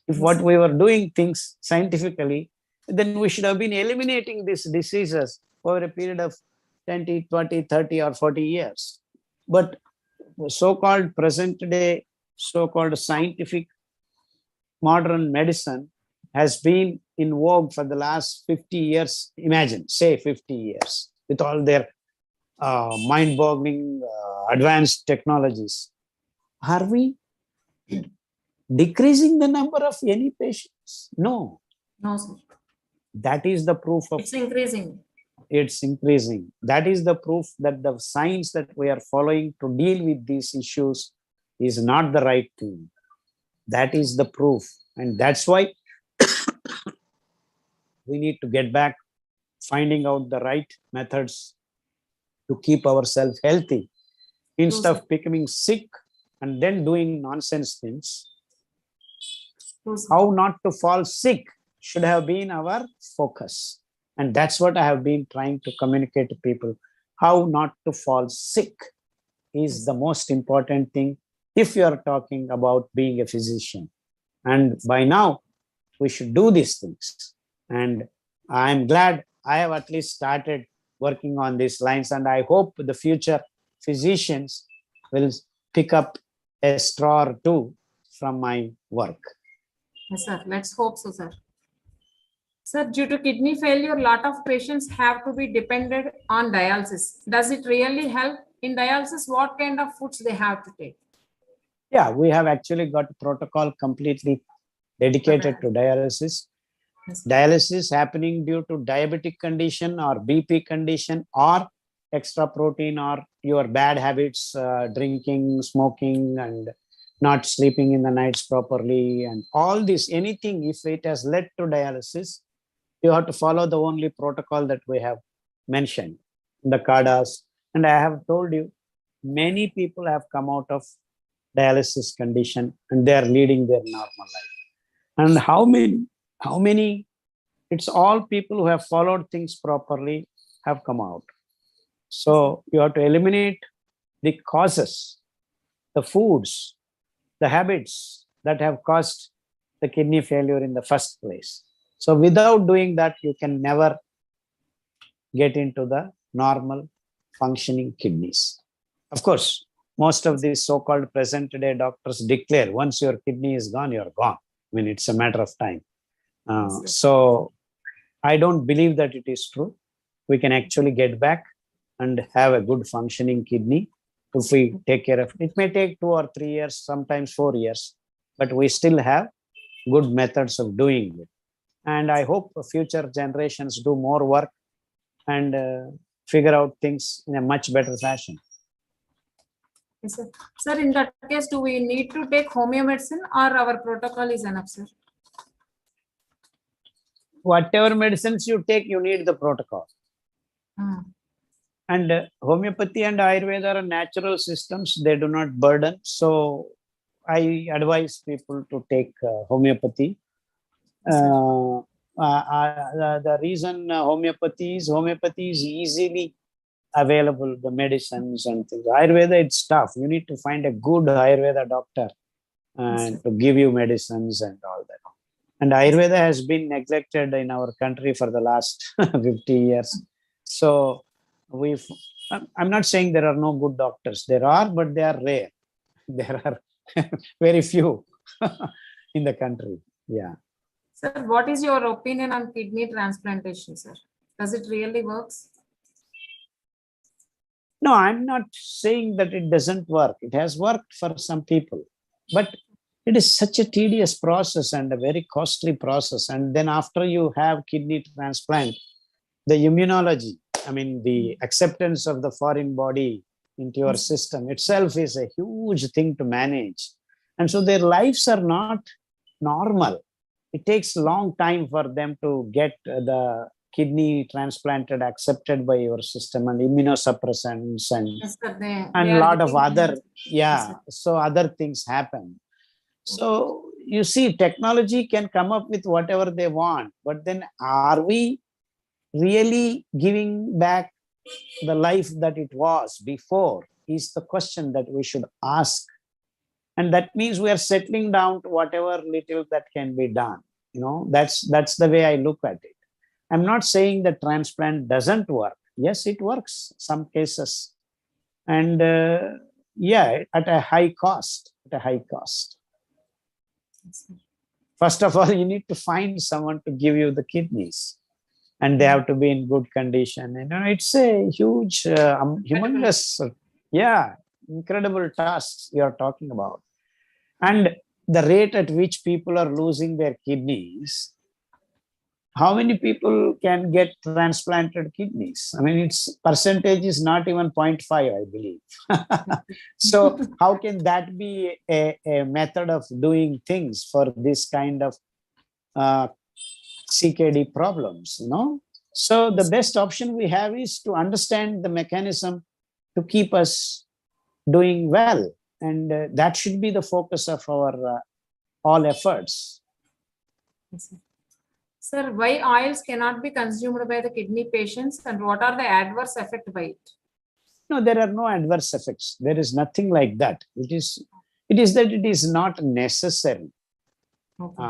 If what we were doing things scientifically, then we should have been eliminating these diseases over a period of 20, 20, 30 or 40 years. But so-called present day, so-called scientific modern medicine has been in vogue for the last 50 years. Imagine, say 50 years, with all their mind-boggling advanced technologies. Are we decreasing the number of any patients? No. No, sir. That is the proof of It's increasing. it's increasing. That is the proof that the science that we are following to deal with these issues is not the right thing. That is the proof. And that's why we need to get back, finding out the right methods to keep ourselves healthy instead of becoming sick and then doing nonsense things. How not to fall sick should have been our focus. And that's what I have been trying to communicate to people. How not to fall sick is the most important thing if you are talking about being a physician. And by now, we should do these things. And I'm glad I have at least started working on these lines. And I hope the future physicians will pick up a straw or two from my work. Yes, sir. Let's hope so, sir. Sir, due to kidney failure, a lot of patients have to be dependent on dialysis. Does it really help in dialysis? What kind of foods they have to take? Yeah, we have actually got a protocol completely dedicated to dialysis. Yes. Dialysis happening due to diabetic condition or BP condition or extra protein or your bad habits, drinking, smoking, and not sleeping in the nights properly, and all this, anything, if it has led to dialysis, you have to follow the only protocol that we have mentioned, the CADAs. And I have told you, many people have come out of dialysis condition and they are leading their normal life. And how many, it's all people who have followed things properly have come out. So you have to eliminate the causes, the foods, the habits that have caused the kidney failure in the first place. So without doing that, you can never get into the normal functioning kidneys. Of course, most of these so-called present day doctors declare once your kidney is gone, you're gone. I mean, it's a matter of time. So I don't believe that it is true. We can actually get back and have a good functioning kidney if we take care of it. It may take 2 or 3 years, sometimes 4 years, but we still have good methods of doing it. And I hope future generations do more work and figure out things in a much better fashion. Yes, sir. Sir, in that case, do we need to take homeo medicine or our protocol is enough, sir? Whatever medicines you take, you need the protocol. And homeopathy and Ayurveda are natural systems. They do not burden. So I advise people to take homeopathy. The reason homeopathy is easily available, the medicines and things. Ayurveda, it's tough. You need to find a good Ayurveda doctor and to give you medicines and all that. And Ayurveda has been neglected in our country for the last 50 years. So I'm not saying there are no good doctors. There are, but they are rare. There are very few in the country. Yeah. Sir, what is your opinion on kidney transplantation, sir? Does it really works? No, I'm not saying that it doesn't work. It has worked for some people, but it is such a tedious process and a very costly process. And then after you have kidney transplant, the immunology, I mean, the acceptance of the foreign body into your system itself is a huge thing to manage. And so their lives are not normal. It takes a long time for them to get the kidney transplanted, accepted by your system, and immunosuppressants and a lot of other, so other things happen. So you see, technology can come up with whatever they want, but then are we really giving back the life that it was before is the question that we should ask. And that means we are settling down to whatever little that can be done. You know, that's the way I look at it. I'm not saying that transplant doesn't work. Yes, it works some cases. And at a high cost, First of all, you need to find someone to give you the kidneys. And they have to be in good condition. And it's a huge, humongous, incredible task you're talking about. And the rate at which people are losing their kidneys, how many people can get transplanted kidneys? I mean, its percentage is not even 0.5, I believe. So how can that be a method of doing things for this kind of uh, CKD problems, So the best option we have is to understand the mechanism to keep us doing well. And that should be the focus of our all efforts. Yes, sir. Sir, why oils cannot be consumed by the kidney patients and what are the adverse effects by it? No, there are no adverse effects. There is nothing like that. It is that it is not necessary. Okay.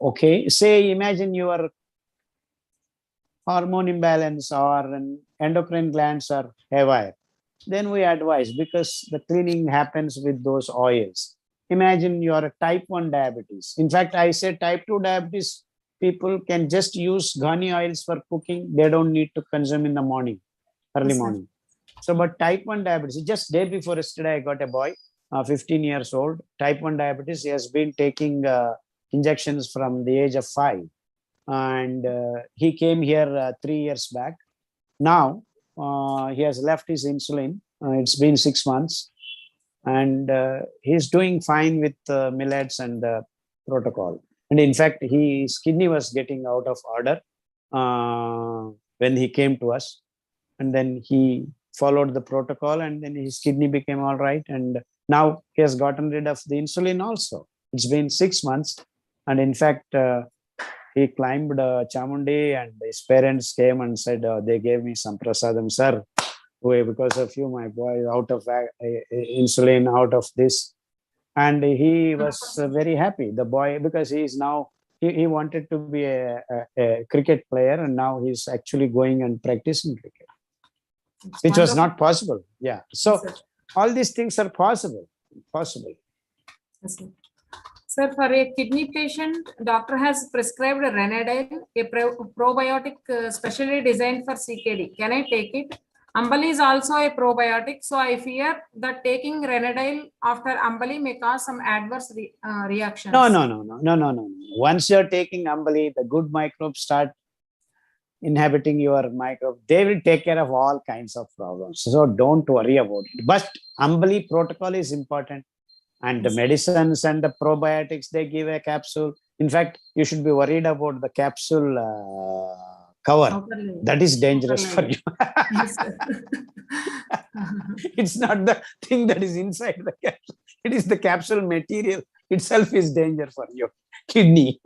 Okay, say imagine your hormone imbalance or an endocrine glands are haywire. Then we advise, because the cleaning happens with those oils. Imagine you are a type 1 diabetes. In fact, I say type 2 diabetes people can just use ghani oils for cooking. They don't need to consume in the morning, early Yes, sir. morning. So, but type 1 diabetes, just day before yesterday, I got a boy, 15 years old, type 1 diabetes. He has been taking injections from the age of 5. And he came here 3 years back. Now, he has left his insulin. It's been 6 months. And he's doing fine with millets and the protocol. And in fact, his kidney was getting out of order when he came to us. And then he followed the protocol, and then his kidney became all right. And now he has gotten rid of the insulin also. It's been 6 months. And in fact, he climbed Chamundi, and his parents came and said, they gave me some prasadam, sir. Because of you, my boy is out of insulin, out of this. And he was very happy, the boy, because he is now, he wanted to be a cricket player, and now he's actually going and practicing cricket, which was not possible. Yeah. So all these things are possible. Yes, sir. Sir, for a kidney patient, doctor has prescribed Renadine, a probiotic specially designed for CKD. Can I take it? Ambali is also a probiotic, so I fear that taking Renadine after Ambali may cause some adverse reactions. No. Once you're taking Ambali, the good microbes start inhabiting your microbe. They will take care of all kinds of problems. So don't worry about it. But Ambali protocol is important. And the medicines and the probiotics, they give a capsule. In fact, you should be worried about the capsule cover. That is dangerous for you. It's not the thing that is inside the capsule. It is the capsule material itself is danger for your kidney.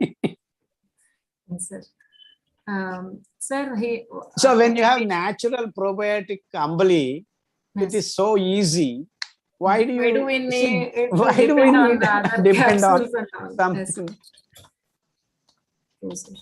Yes, sir. So when you have natural probiotic Ambali, it is so easy. Why do we need depend on something? Yes, sir.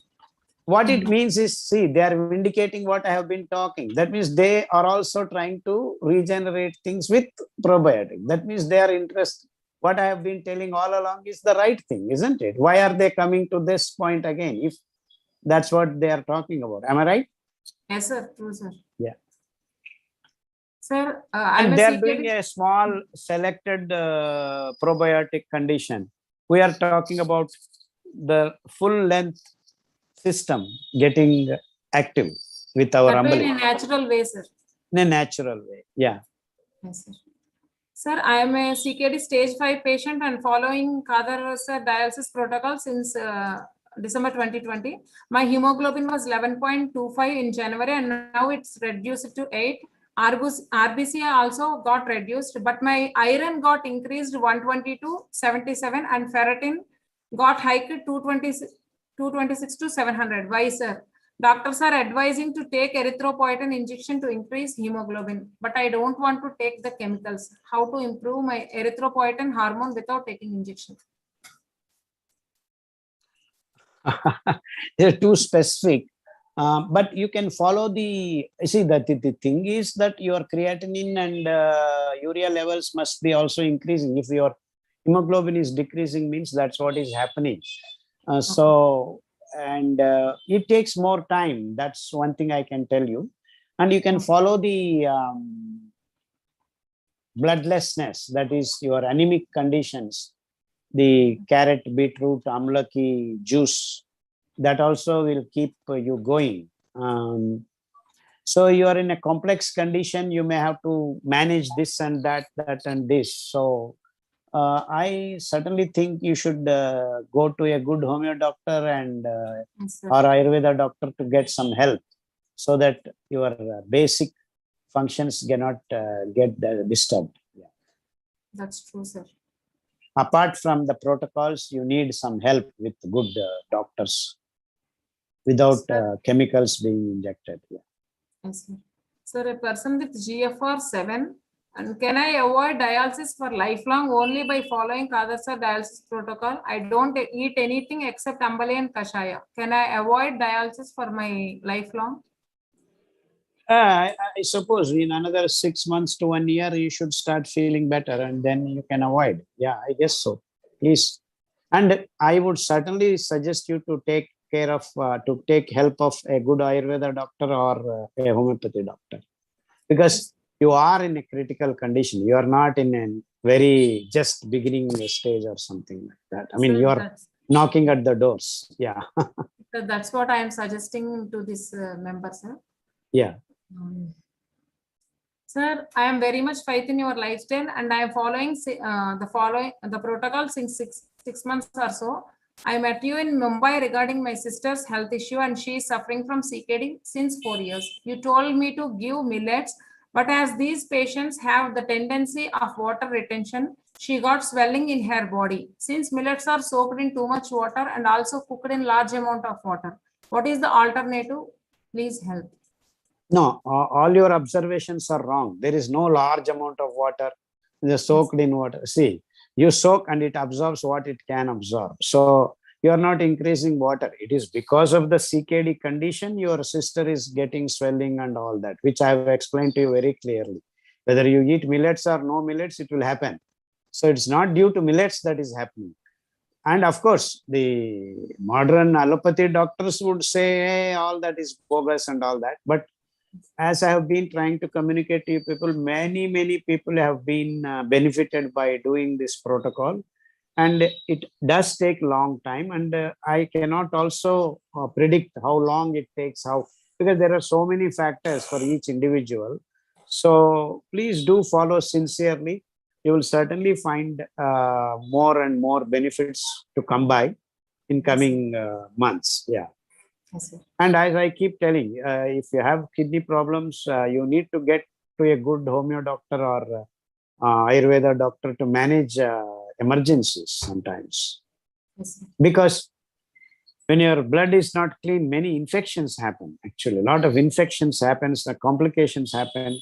What it means is, see, they are vindicating what I have been talking. That means they are also trying to regenerate things with probiotic. That means they are interested. What I have been telling all along is the right thing, isn't it? Why are they coming to this point again, if that's what they are talking about? Am I right? Yes, sir. True, sir. Yeah. Sir, and they are doing a small selected probiotic condition. We are talking about the full length system getting active with our Ambali. In a natural way, sir. In a natural way, yeah. Yes, sir. Sir, I am a CKD stage 5 patient and following Khadar sir dialysis protocol since December 2020. My hemoglobin was 11.25 in January and now it's reduced to 8. RBC also got reduced, but my iron got increased 120 to 77 and ferritin got hiked 226 to 700. Why, sir? Doctors are advising to take erythropoietin injection to increase hemoglobin, but I don't want to take the chemicals. How to improve my erythropoietin hormone without taking injection? They're too specific. But you can follow the thing is that your creatinine and urea levels must be also increasing. If your hemoglobin is decreasing, means that's what is happening. So, and it takes more time. That's one thing I can tell you. And you can follow the bloodlessness, that is your anemic conditions. the carrot, beetroot, amlaki juice. That also will keep you going. So you are in a complex condition. You may have to manage this and that, that and this. So I certainly think you should go to a good homeo doctor and Yes, sir. or Ayurveda doctor to get some help, so that your basic functions cannot get disturbed. Yeah. That's true, sir. Apart from the protocols, you need some help with good doctors without Sir, chemicals being injected. Yeah. yes, sir. Sir, a person with GFR7, and can I avoid dialysis for lifelong only by following Khadar sir dialysis protocol? I don't eat anything except ambali and kashaya. Can I avoid dialysis for my lifelong? I suppose in another 6 months to 1 year, you should start feeling better, and then you can avoid. Yeah, I guess so. Please. And I would certainly suggest you to take care of, to take help of a good Ayurveda doctor or a homeopathy doctor, because you are in a critical condition. You are not in a very just beginning stage or something like that. I mean, Sir, you are knocking at the doors. Yeah. that's what I am suggesting to this member, sir. Yeah. Sir, I am very much faith in your lifestyle, and I am following the protocol since six months or so. I met you in Mumbai regarding my sister's health issue, and she is suffering from CKD since 4 years. You told me to give millets, but as these patients have the tendency of water retention, she got swelling in her body. Since millets are soaked in too much water and also cooked in large amount of water, what is the alternative? Please help. No, all your observations are wrong. There is no large amount of water. They're soaked in water. See, you soak and it absorbs what it can absorb. So you are not increasing water. It is because of the CKD condition, your sister is getting swelling and all that, which I have explained to you very clearly. Whether you eat millets or no millets, it will happen. So it's not due to millets that is happening. And of course, the modern allopathy doctors would say, hey, all that is bogus and all that. But as I have been trying to communicate to you people, many people have been benefited by doing this protocol, and it does take long time. And I cannot also predict how long it takes, how, because there are so many factors for each individual. So please do follow sincerely. You will certainly find more and more benefits to come by in coming months. Yeah. Yes, sir. And as I keep telling, if you have kidney problems, you need to get to a good homeo doctor or Ayurveda doctor to manage emergencies sometimes. Yes, sir. Because when your blood is not clean, many infections happen. Actually, a lot of infections happens, the complications happen.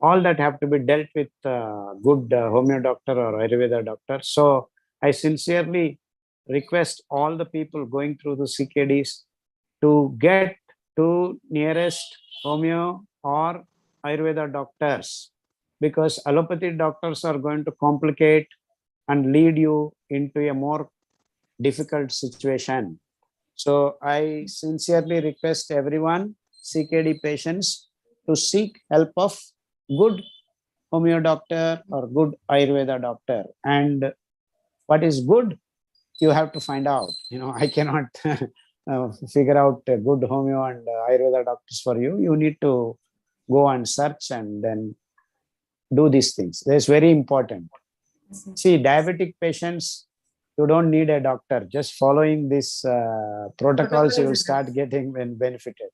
All that have to be dealt with good homeo doctor or Ayurveda doctor. So I sincerely request all the people going through the CKDs to get to nearest homeo or Ayurveda doctors, because allopathy doctors are going to complicate and lead you into a more difficult situation. So I sincerely request everyone, CKD patients, to seek help of good homeo doctor or good Ayurveda doctor. And what is good, you have to find out. I cannot figure out a good homeo and Ayurveda doctors for you. You need to go and search and then do these things. That's very important. Yes, sir. See, diabetic patients, you don't need a doctor. Just following these protocols, you will start getting benefited.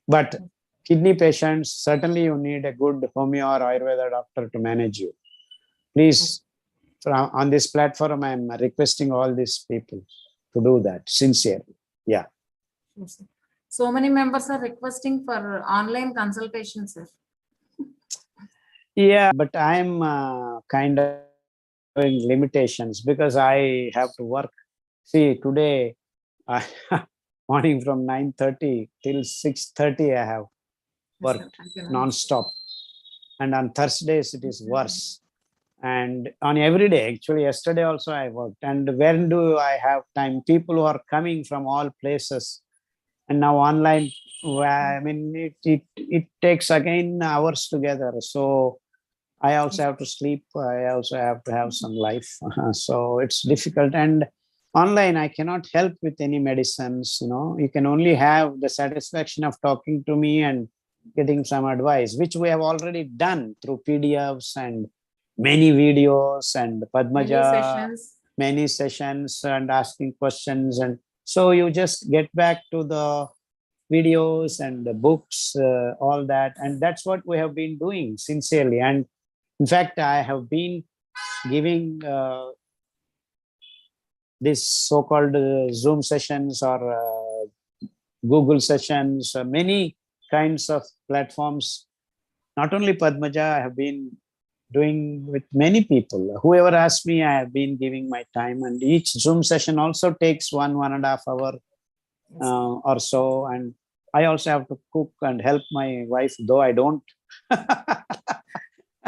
But kidney patients, certainly you need a good homeo or Ayurveda doctor to manage you. Please, on this platform, I'm requesting all these people to do that sincerely. Yeah. Yes, sir. So many members are requesting for online consultation, sir. Yeah, but I'm kind of having limitations because I have to work. See, today, I, morning from 9:30 till 6:30, I have worked Yes, sir. I can non-stop. And on Thursdays, it is worse. And on every day, actually, yesterday also I worked. And when do I have time? People who are coming from all places. And now online, I mean, it takes again hours together. So I also have to sleep. I also have to have some life. So it's difficult. And online, I cannot help with any medicines. You can only have the satisfaction of talking to me and getting some advice, which we have already done through PDFs and many videos and Many Padmaja, sessions. many sessions and asking questions. And so you just get back to the videos and the books, all that. And that's what we have been doing sincerely. And in fact, I have been giving these so-called Zoom sessions or Google sessions, many kinds of platforms. Not only Padmaja, I have been doing with many people. Whoever asks me, I have been giving my time. And each Zoom session also takes 1.5 hours or so. And I also have to cook and help my wife, though I don't.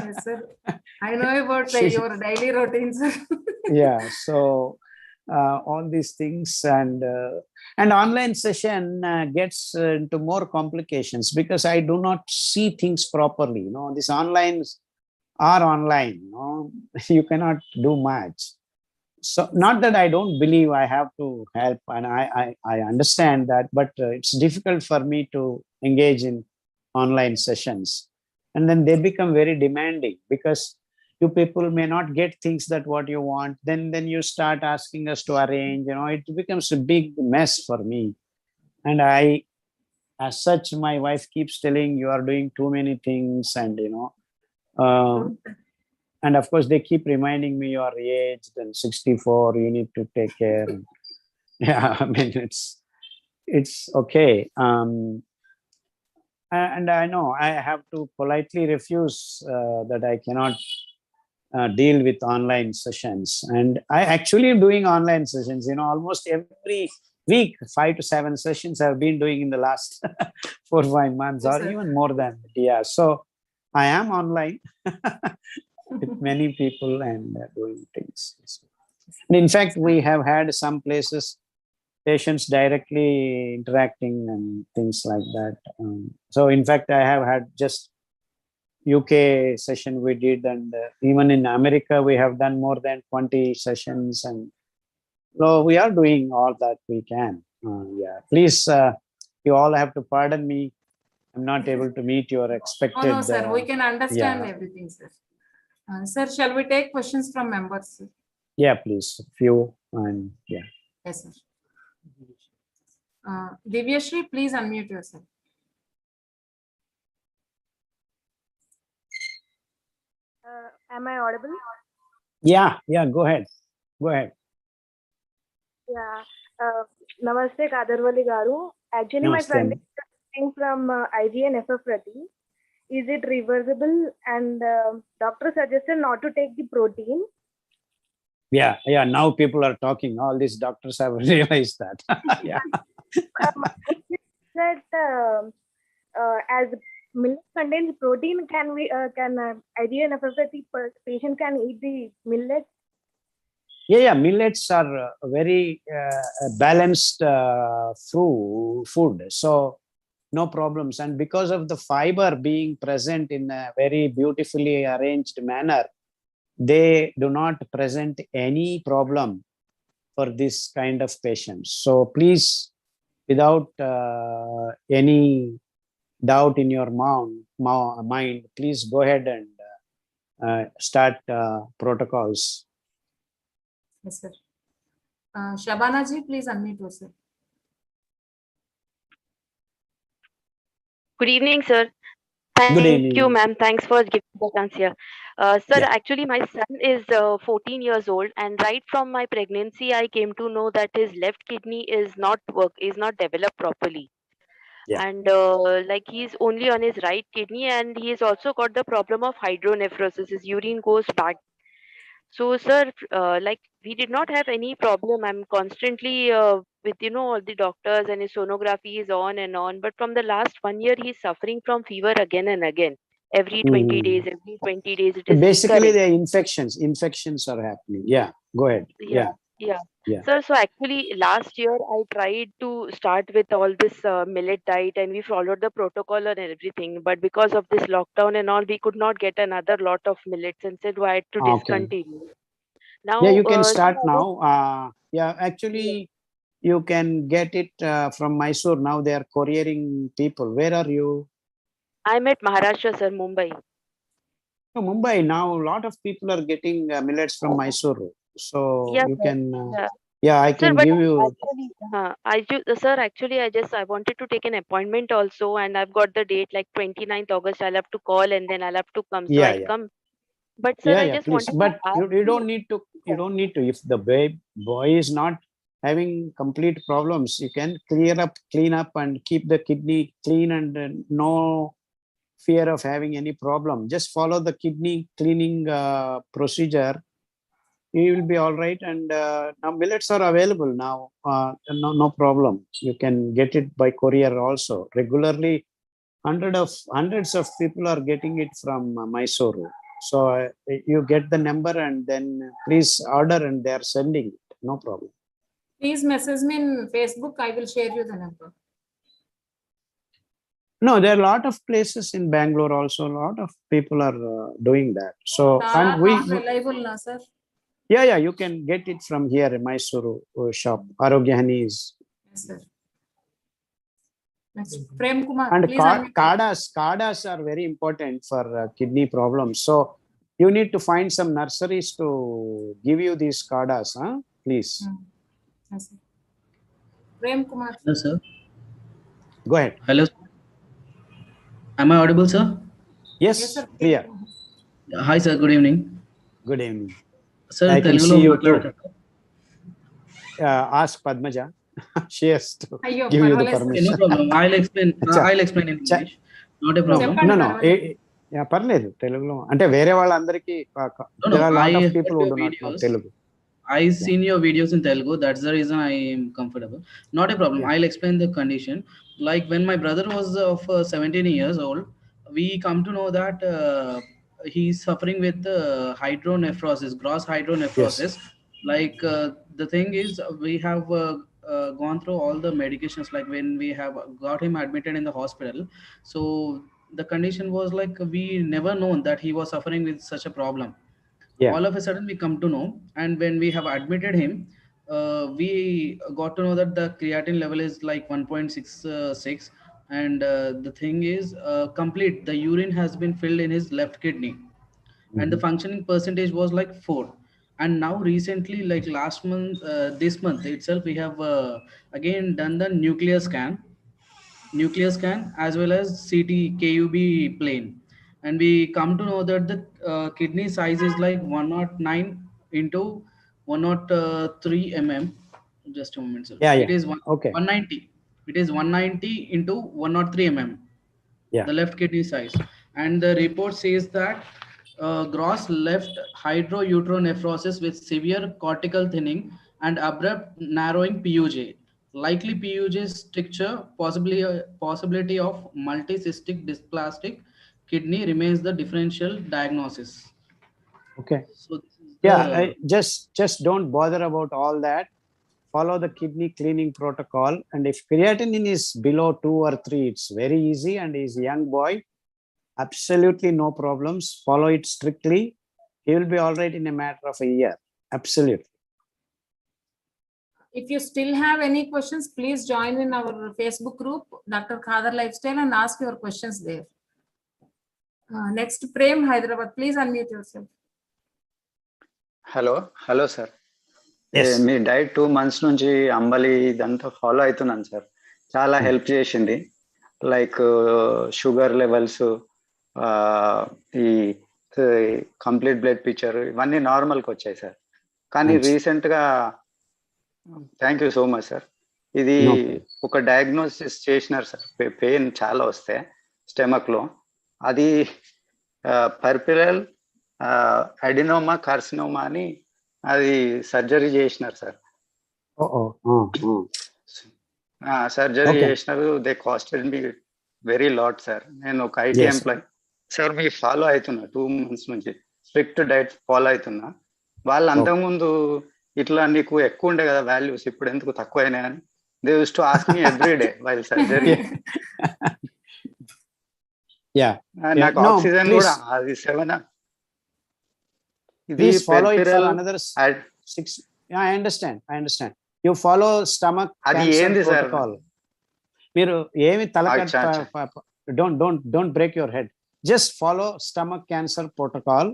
Yes, sir. I know about your daily routines. Yeah, so all these things, and online session gets into more complications because I do not see things properly. These onlines are online. You cannot do much. So not that I don't believe I have to help, and I understand that, but it's difficult for me to engage in online sessions. And then they become very demanding because you people may not get things that what you want. Then you start asking us to arrange. It becomes a big mess for me. And as such, my wife keeps telling you are doing too many things, and and of course they keep reminding me you are aged and 64, you need to take care. Yeah, I mean it's okay. And I know I have to politely refuse that I cannot deal with online sessions. And I actually am doing online sessions, almost every week, 5 to 7 sessions I've been doing in the last 4 or 5 months, Yes, or sir. even more than that. Yeah, so I am online with many people and doing things. And in fact, we have had some places patients directly interacting and things like that. So in fact, I have had just UK session we did, and even in America, we have done more than 20 sessions. And so we are doing all that we can. Yeah, please, you all have to pardon me. I'm not able to meet your Oh, expected. no, sir. We can understand Yeah, everything, sir. Sir, shall we take questions from members? Sir? yeah, please, few, and yeah. Yes, sir. Divyashri, please unmute yourself. Am I audible? Yeah, go ahead. Yeah. Namaste, Kadarwali Garu. Actually, my Namaste. friend is suffering from IG and FFRT. Is it reversible? And doctor suggested not to take the protein. Yeah. Now people are talking. All these doctors have realized that. Yeah. That as millet contains protein, can IG and FFRT patient can eat the millet? Yeah. Millets are very balanced food. So no problems. And because of the fiber being present in a very beautifully arranged manner, they do not present any problem for this kind of patients. So please, without any doubt in your mind, please go ahead and start protocols. Yes, sir. Shabana ji, please unmute yourself. Good evening, sir. Good Thank evening. you, ma'am. Thanks for giving the chance here. Sir, Yeah. actually, my son is 14 years old, and right from my pregnancy, I came to know that his left kidney is not developed properly. Yeah. And like he's only on his right kidney, and he's also got the problem of hydronephrosis. His urine goes back. So, sir, like we did not have any problem. I'm constantly with all the doctors, and his sonography is on and on. But from the last 1 year, he's suffering from fever again and again. Every 20 days, it is Basically, recurring. the infections are happening. Yeah. Go ahead. Yeah, yeah. Yeah. Sir, so actually last year I tried to start with all this millet diet and we followed the protocol and everything. But because of this lockdown and all, we could not get another lot of millets and said I had to Okay. discontinue. Yeah, Now, you can sir, start I was, now. Yeah, actually, you can get it from Mysore. Now they are couriering people. Where are you? I'm at Maharashtra, sir, Mumbai. Oh, Mumbai. Now a lot of people are getting millets from Mysore. So Yes, you sir. can, Yeah. yeah, I Sir, can but give you, actually, sir, actually, I wanted to take an appointment also, and I've got the date like 29th August. I'll have to call and then I'll have to come. So yeah, I'll yeah, come. But sir, yeah, I yeah, just please. wanted to But ask you you. Yeah. don't need to. If the boy is not having complete problems, you can clean up and keep the kidney clean and no fear of having any problem. Just follow the kidney cleaning procedure. You will be all right. And now millets are available now. No problem. You can get it by courier also. Regularly, hundreds of people are getting it from Mysore. So you get the number and then please order and they are sending it. No problem. Please message me in Facebook. I will share you the number. No, there are a lot of places in Bangalore also. A lot of people are doing that. So, All and are not reliable, na, sir. yeah, you can get it from here, Mysuru shop. Arogyahani is. Yes, sir. Next, Prem Kumar, And please unmute. kadas are very important for kidney problems. So, you need to find some nurseries to give you these kadas, huh? Please. Yes, sir. Prem Kumar. Hello, sir. Go ahead. Hello. Am I audible, sir? Yes, Yes, sir. clear. Hi, sir. Good evening. Good evening. Sir, I can Telugulo see you too. మాట్లాడతారా? Ask Padmaja. She has to Ayyo, give you the parvaలేదు, sir. Okay, no permission. problem. I'll explain in Cha- English. Not a No, problem. చెప్పండి, no. పర్వాలేదు. పర్లేదు తెలుగులో అంటే వేరే వాళ్ళందరికీ No, there are a lot I of heard people who your do not know videos. Telugu. I seen your videos in Telugu. That's the reason I am comfortable. Not a problem. Yeah. I'll explain the condition. Like when my brother was of 17 years old, we come to know that he's suffering with hydronephrosis, gross hydronephrosis. Yes. Like the thing is, we have gone through all the medications. Like when we have got him admitted in the hospital, so the condition was like we never known that he was suffering with such a problem. Yeah. All of a sudden we come to know, and when we have admitted him, we got to know that the creatine level is like 1.66, and the thing is complete the urine has been filled in his left kidney, and the Mhm. functioning percentage was like 4. And now recently, like last month, this month itself, we have again done the nuclear scan as well as CT KUB plane, and we come to know that the kidney size is like 109 into 103 mm. Just a moment, sir. Yeah. It is Okay. 190. It is 190 into 103 mm, Yeah. the left kidney size. And the report says that gross left hydrouteronephrosis with severe cortical thinning and abrupt narrowing PUJ. Likely PUJ stricture, possibility of multicystic dysplastic kidney remains the differential diagnosis. Okay. So this is Yeah. the Just don't bother about all that. Follow the kidney cleaning protocol. And if creatinine is below 2 or 3, it's very easy. And he's a young boy. Absolutely no problems. Follow it strictly. He will be all right in a matter of a year. Absolutely. If you still have any questions, please join in our Facebook group, Dr. Khadar Lifestyle, and ask your questions there. Next, Prem, Hyderabad. Please unmute yourself. Hello sir Yes. Me diet 2 months నుంచి అంబలి ఇదంతా follow అవుతున్నాను sir. చాలా help చేసింది. Like sugar levels, ఈ complete blood picture ఇవన్నీ నార్మల్కి వచ్చాయి sir. కానీ Thanks. రీసెంట్గా thank you so much sir. ఇది No problem. ఒక డయాగ్నోసిస్ చేసినారు సార్. పెయిన్ చాలా వస్తాయి స్టెమక్లో. అది పర్పిరల్ అడినోమా కార్సినోమా అని అది సర్జరీ చేసినారు సార్. Surgery Okay. చేసినారు. They costed me very lot sir. నేను ఒక ఐటీ Yes. Employee sir. మీ ఫాలో అవుతున్నా 2 months నుంచి స్ట్రిక్ట్ డైట్ ఫాలో అవుతున్నా. వాళ్ళు అంతకుముందు ఇట్లా నీకు ఎక్కువ ఉండే కదా వాల్యూస్, ఇప్పుడు ఎందుకు తక్కువ అయినాయి అని they use to ask me every day while surgery. నాకు No, ఆక్సిజన్ please. కూడా అది 7. ఇది Please follow it for peripheral another 6. Yeah, I understand. You follow stomach అది cancer ఏంది సార్? protocol. మీరు ఏమి అచ్చా, అచ్చా. don't break your head. Just follow stomach cancer protocol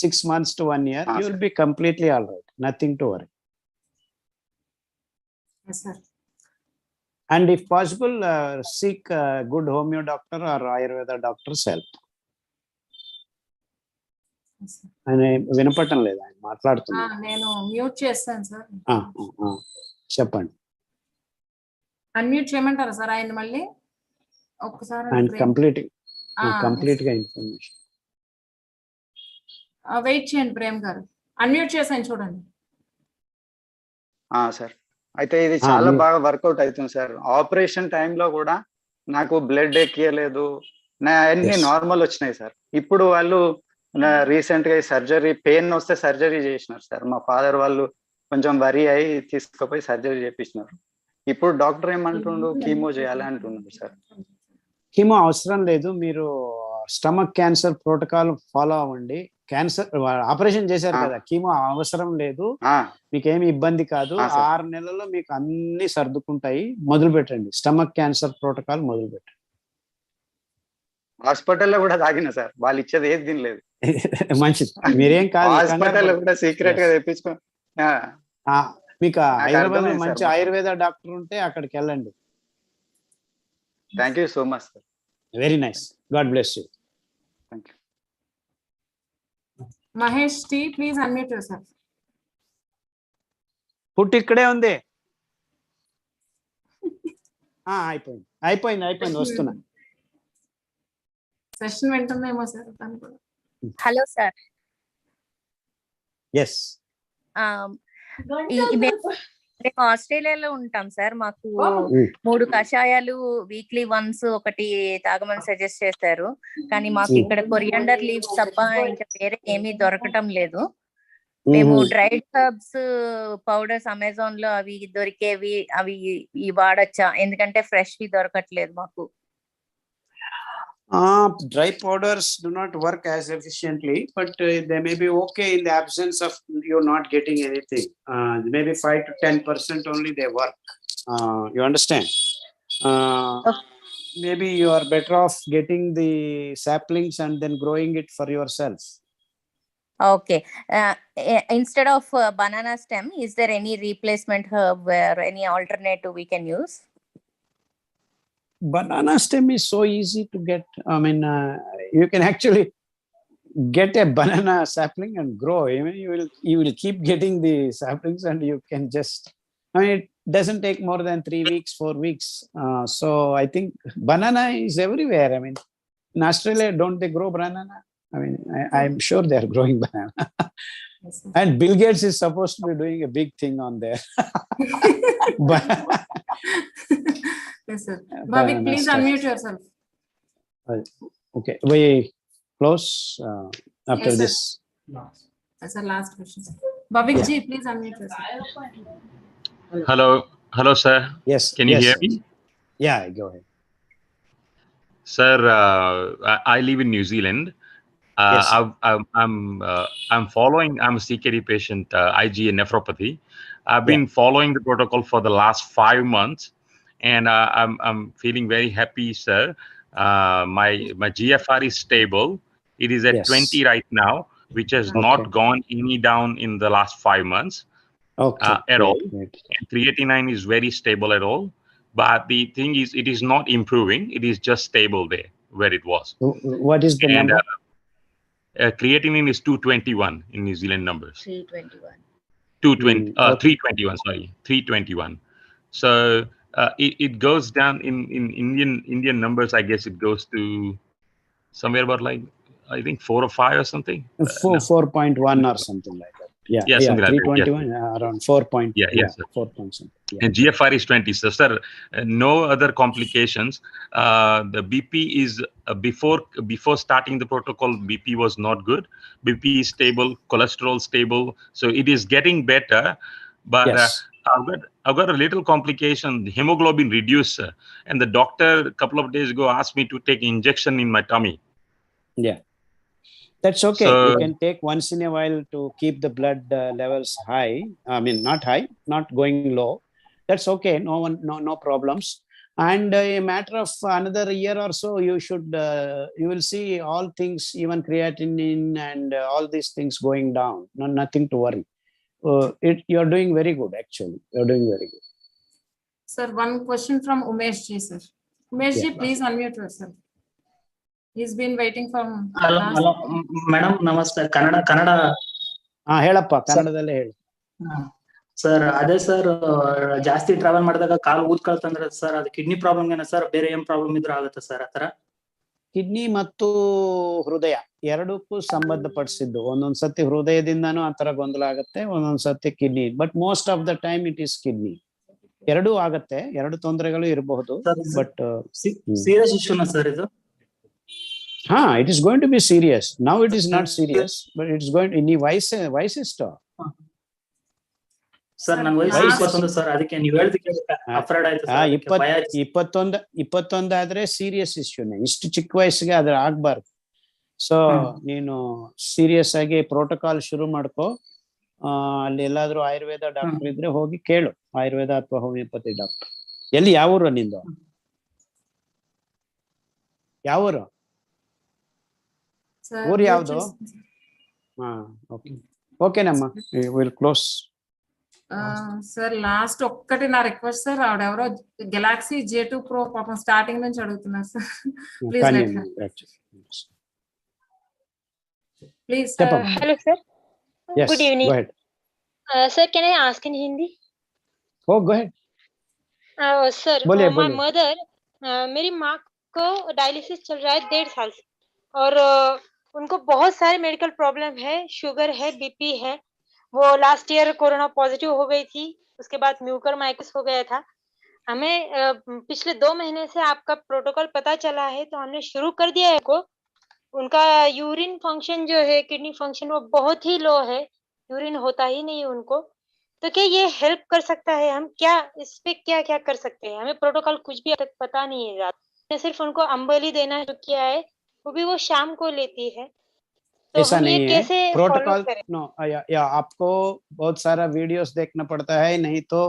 6 months to 1 year. You will be completely all right. Nothing to worry. Yes, sir. And if possible, seek a good homeo doctor or Ayurveda doctor's help. Yes, sir. ఆయన వినపడటం లేదు, ఆయన మాట్లాడుతున్నారు. నేను mute చేస్తాను sir. చెప్పండి. Unmute చేయమంటారా sir ఆయన మళ్ళీ ఒక్కసారి? అండ్ కంప్లీట్ గా ఇన్ఫర్మేషన్ వెయిట్ చేయండి ప్రేమ్ గారు, అన్మ్యూట్ చేసాను చూడండి. సార్ అయితే ఇది చాలా బాగా వర్కౌట్ అవుతుంది సార్. ఆపరేషన్ టైంలో కూడా నాకు బ్లడ్ ఎక్కియలేదు, నా అన్ని నార్మల్ వచ్చినాయి సార్. ఇప్పుడు వాళ్ళు రీసెంట్ గా సర్జరీ పెయిన్ వస్తే సర్జరీ చేసినారు సార్. మా ఫాదర్ వాళ్ళు కొంచెం వరి అయి తీసుకుపోయి సర్జరీ చేపించినారు. ఇప్పుడు డాక్టర్ ఏమంటుండు, కీమో చేయాలి అంటున్నాడు సార్. కీమో అవసరం లేదు, మీరు స్టమక్ క్యాన్సర్ ప్రోటోకాల్ ఫాలో అవ్వండి. క్యాన్సర్ ఆపరేషన్ చేశారు కదా, కీమో అవసరం లేదు, మీకేమి ఇబ్బంది కాదు. 6 నెలల్లో మీకు అన్ని సర్దుకుంటాయి. మొదలు పెట్టండి, స్టమక్ క్యాన్సర్ ప్రోటోకాల్ మొదలు పెట్టండి. హాస్పిటల్లో కూడా తాగిన సార్, వాళ్ళు ఇచ్చేది ఏది తినలేదు. మంచిది, మీరేం కాదు. హాస్పిటల్లో కూడా సీక్రెట్ గా తెప్పించుకో. మీకు హైదరాబాద్ లో మంచి ఆయుర్వేద డాక్టర్ ఉంటే అక్కడికి వెళ్ళండి. Thank you so much sir. Very nice, god bless you. Thank you. Mahesh T, please unmute yourself. పుట్టి ఇక్కడే ఉంది. అయిపోయింది వస్తున్నా. సెషన్ వింటుందేమో సార్ తను కూడా. Hello sir. ఎస్. మేము ఆస్ట్రేలియాలో ఉంటాం సార్. మాకు 3 కషాయాలు వీక్లీ వన్స్ ఒకటి తాగమని సజెస్ట్ చేశారు. కానీ మాకు ఇక్కడ కొరియాండర్ లీవ్స్ తప్ప ఇంకా వేరే ఏమీ దొరకటం లేదు. మేము డ్రైడ్ హర్బ్స్ పౌడర్స్ అమెజాన్ లో అవి దొరికేవి, అవి వాడచ్చా? ఎందుకంటే ఫ్రెష్ వి దొరకట్లేదు మాకు. Dry powders do not work as efficiently, but they may be okay in the absence of you not getting anything. Maybe 5 to 10% only they work. You understand? Maybe you are better off getting the saplings and then growing it for yourself. Okay. Instead of banana stem, is there any replacement herb or any alternative we can use? Banana stem is so easy to get. I mean, you can actually get a banana sapling and grow. I mean, you will keep getting the saplings and you can just. I mean, it doesn't take more than 3 weeks, 4 weeks. So I think banana is everywhere. I mean, in Australia, don't they grow banana? I mean, I'm sure they are growing banana. And Bill Gates is supposed to be doing a big thing on there. Yes, sir. Bhavik, please unmute yourself. Okay, we close after Yes, this. That's our last question. Bhavik ji, please unmute yourself. Hello, sir. Yes. Can you hear me? Yeah, go ahead. Sir, I live in New Zealand. Yes. I'm following. I'm a CKD patient, IgA nephropathy. I've been following the protocol for the last 5 months, and I'm feeling very happy, sir. My GFR is stable. It is at 20 right now, which has not gone any down in the last 5 months at all. And creatinine is very stable at all. But the thing is, it is not improving. It is just stable there where it was. What is the number? Creatinine is 221 in New Zealand numbers. 321. 321. Sorry, 321. So it goes down in Indian numbers. I guess it goes to somewhere about like I think 4 or 5 or something. 4.1 or something like that. something like that. 321 around 4 point. Yes, sir. 4 points. Yeah. And GFR is 20. So, sir, no other complications. The BP is before starting the protocol, BP was not good. BP is stable, cholesterol stable. So it is getting better. But Yes. I've got a little complication. The hemoglobin reduced, sir. And the doctor a couple of days ago asked me to take injection in my tummy. Yeah. That's okay. So, You can take once in a while to keep the blood levels high. I mean, not high, not going low. That's okay. No problems. And a matter of another year or so, you will see all things, even creatinine and all these things going down. Nothing to worry. You're doing very good, actually. You're doing very good. Sir, one question from Umesh ji, sir. Umesh ji, please unmute yourself. He's been waiting for last. Madam ನಮಸ್ತೆ. ಕನ್ನಡ ಹೇಳಪ್ಪ, ಕನ್ನಡದಲ್ಲೇ ಹೇಳಿ. Sir, ಅದೇ sir, ಜಾಸ್ತಿ travel ಮಾಡಿದಾಗ ಕಾಲು ಊದ್ಕೊಳ್ತಂದ್ರೆ sir, ಅದು kidney problem ಏನ sir, ಬೇರೆ ಏನ್ ಪ್ರಾಬ್ಲಮ್ ಇದ್ರೂ ಆಗುತ್ತೆ ಸರ್ ಆತರ? ಕಿಡ್ನಿ ಮತ್ತು ಹೃದಯ ಎರಡಕ್ಕೂ ಸಂಬಂಧಪಡಿಸಿದ್ದು. ಒಂದೊಂದ್ಸತಿ ಹೃದಯದಿಂದನೂ ಆ ತರ ಗೊಂದಲ ಆಗುತ್ತೆ, ಒಂದೊಂದ್ಸತಿ kidney. But most of the time it is kidney. ಎರಡೂ ಆಗತ್ತೆ, ಎರಡು ತೊಂದರೆಗಳು ಇರಬಹುದು. ಬಟ್ ಸೀರಿಯಸ್ ಇಶ್ಯೂನಾ ಸರ್ ಇದು? it is going to be serious. Now it is not serious, but it's going to. Any ವಯಸ್ಸೆಷ್ಟು? ಸರ್, ನನ್ನ ವಯಸ್ಸು 21 ಸರ್. ಅದಕ್ಕೆ ನೀವು ಹೇಳಿದಕ್ಕೆ ಅಫ್ರೈಡ್ ಆಯ್ತು ಸರ್. 21 ಆದ್ರೆ ಸೀರಿಯಸ್ ಇಶ್ಯೂನೇ. ಇಷ್ಟು ಚಿಕ್ಕ ವಯಸ್ಸಿಗೆ ಅದ್ರ ಆಗ್ಬಾರ್ದು. ಸೊ ನೀನು ಸೀರಿಯಸ್ ಆಗಿ ಪ್ರೋಟೋಕಾಲ್ ಶುರು ಮಾಡ್ಕೋ. ಅಲ್ಲಿ ಎಲ್ಲಾದ್ರೂ ಆಯುರ್ವೇದ ಡಾಕ್ಟರ್ ಇದ್ರೆ ಹೋಗಿ ಕೇಳು, ಆಯುರ್ವೇದ ಅಥವಾ ಹೋಮಿಯೋಪತಿ ಡಾಕ್ಟರ್. ಎಲ್ಲಿ, ಯಾವ ಊರು ನಿಂದು? ಯಾವ ಊರು? ಊರು ಯಾವ್ದು? ಓಕೆನಮ್ಮ, ವಿಲ್ ಕ್ಲೋಸ್. సార్ లాస్ట్ ఒక్కటి నా రిక్వెస్ట్ సార్, ఆవిడెవరో గెలాక్సీ J2 Pro పాపం స్టార్టింగ్ నుంచి అడుగుతున్నారు sir. Please please. Hello sir. Yes, Good evening. go ahead. Sir, can I ask in Hindi? Oh, go ahead. Sir, बोलिए, my बोलिए. mother, मेरी माँ को डायलिसिस चल रहा है 1.5 साल से, और उनको बहुत सारे मेडिकल प्रॉब्लम है, शुगर है, बीपी है. वो लास्ट ईयर कोरोना पॉजिटिव हो गई थी, उसके बाद म्यूकरमाइकोसिस हो गया था. हमें पिछले 2 महीने से आपका प्रोटोकॉल पता चला है, तो हमने शुरू कर दिया है को. उनका यूरिन फंक्शन जो है, किडनी फंक्शन, वो बहुत ही लो है, यूरिन होता ही नहीं है उनको. तो क्या ये हेल्प कर सकता है? हम क्या इस पे क्या क्या कर सकते हैं? हमें प्रोटोकॉल कुछ भी अब तक पता नहीं है. रात में सिर्फ उनको अंबली देना शुरू किया है, वो भी वो शाम को लेती है. तो ऐसा हम ये नहीं है कैसे प्रोटोकॉल. फॉलो करें? नो, या आपको बहुत सारा वीडियोस देखना पड़ता है, नहीं तो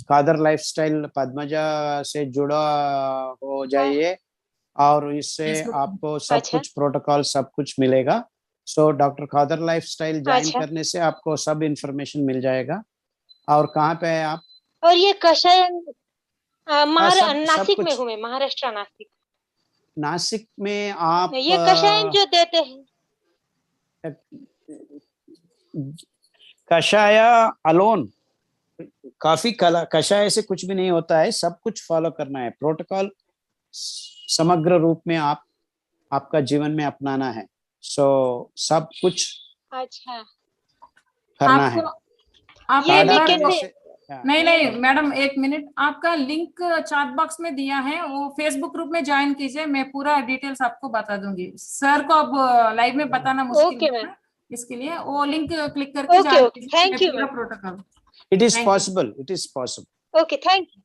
खादर लाइफस्टाइल पद्मजा से जुड़ा हो जाइए और इससे आपको सब कुछ प्रोटोकॉल सब कुछ मिलेगा. सो डॉक्टर खादर लाइफस्टाइल ज्वाइन करने से आपको सब इंफॉर्मेशन मिल जाएगा. और कहाँ पे है आप? और ये कषाय नासिक कुछ में हूँ मैं, महाराष्ट्र नासिक. नासिक में आप ये कषाय जो देते हैं, कषाया अलोन, काफी कषाय से कुछ भी नहीं होता है. सब कुछ फॉलो करना है. प्रोटोकॉल समग्र रूप में आपका जीवन में अपनाना है. सो सब कुछ करना है. आप ये मैं कैसे? नहीं मैडम, एक मिनट. आपका लिंक चैट बॉक्स में दिया है, वो फेसबुक ग्रुप में ज्वाइन कीजिए. मैं पूरा डिटेल्स आपको बता दूंगी. सर को अब लाइव में बताना मुश्किल है, इसके लिए वो लिंक क्लिक करके ज्वाइन कीजिए. Thank you. Protocol It is possible. It is possible. Okay, thank you.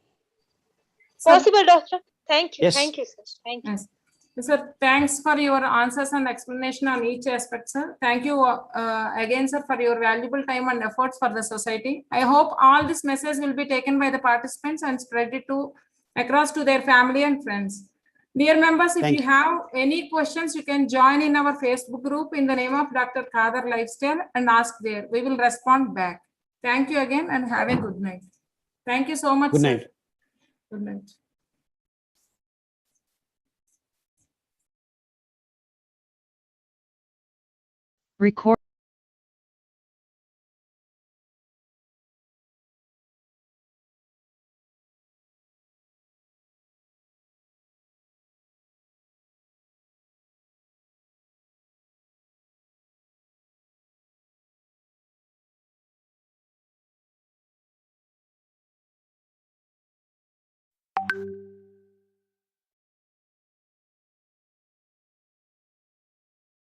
Possible, doctor. Thank you. Yes. Thank you, sir. Thank you. Yes. Sir, thanks for your answers and explanation on each aspect, sir. Thank you again, sir, for your valuable time and efforts for the society. I hope all this message will be taken by the participants and spread it across to their family and friends. Dear members, if you have any questions, you can join in our Facebook group in the name of Dr. Khadar Lifestyle and ask there. We will respond back. Thank you again and have a good night. Thank you so much. Good sir. night. Good night. Record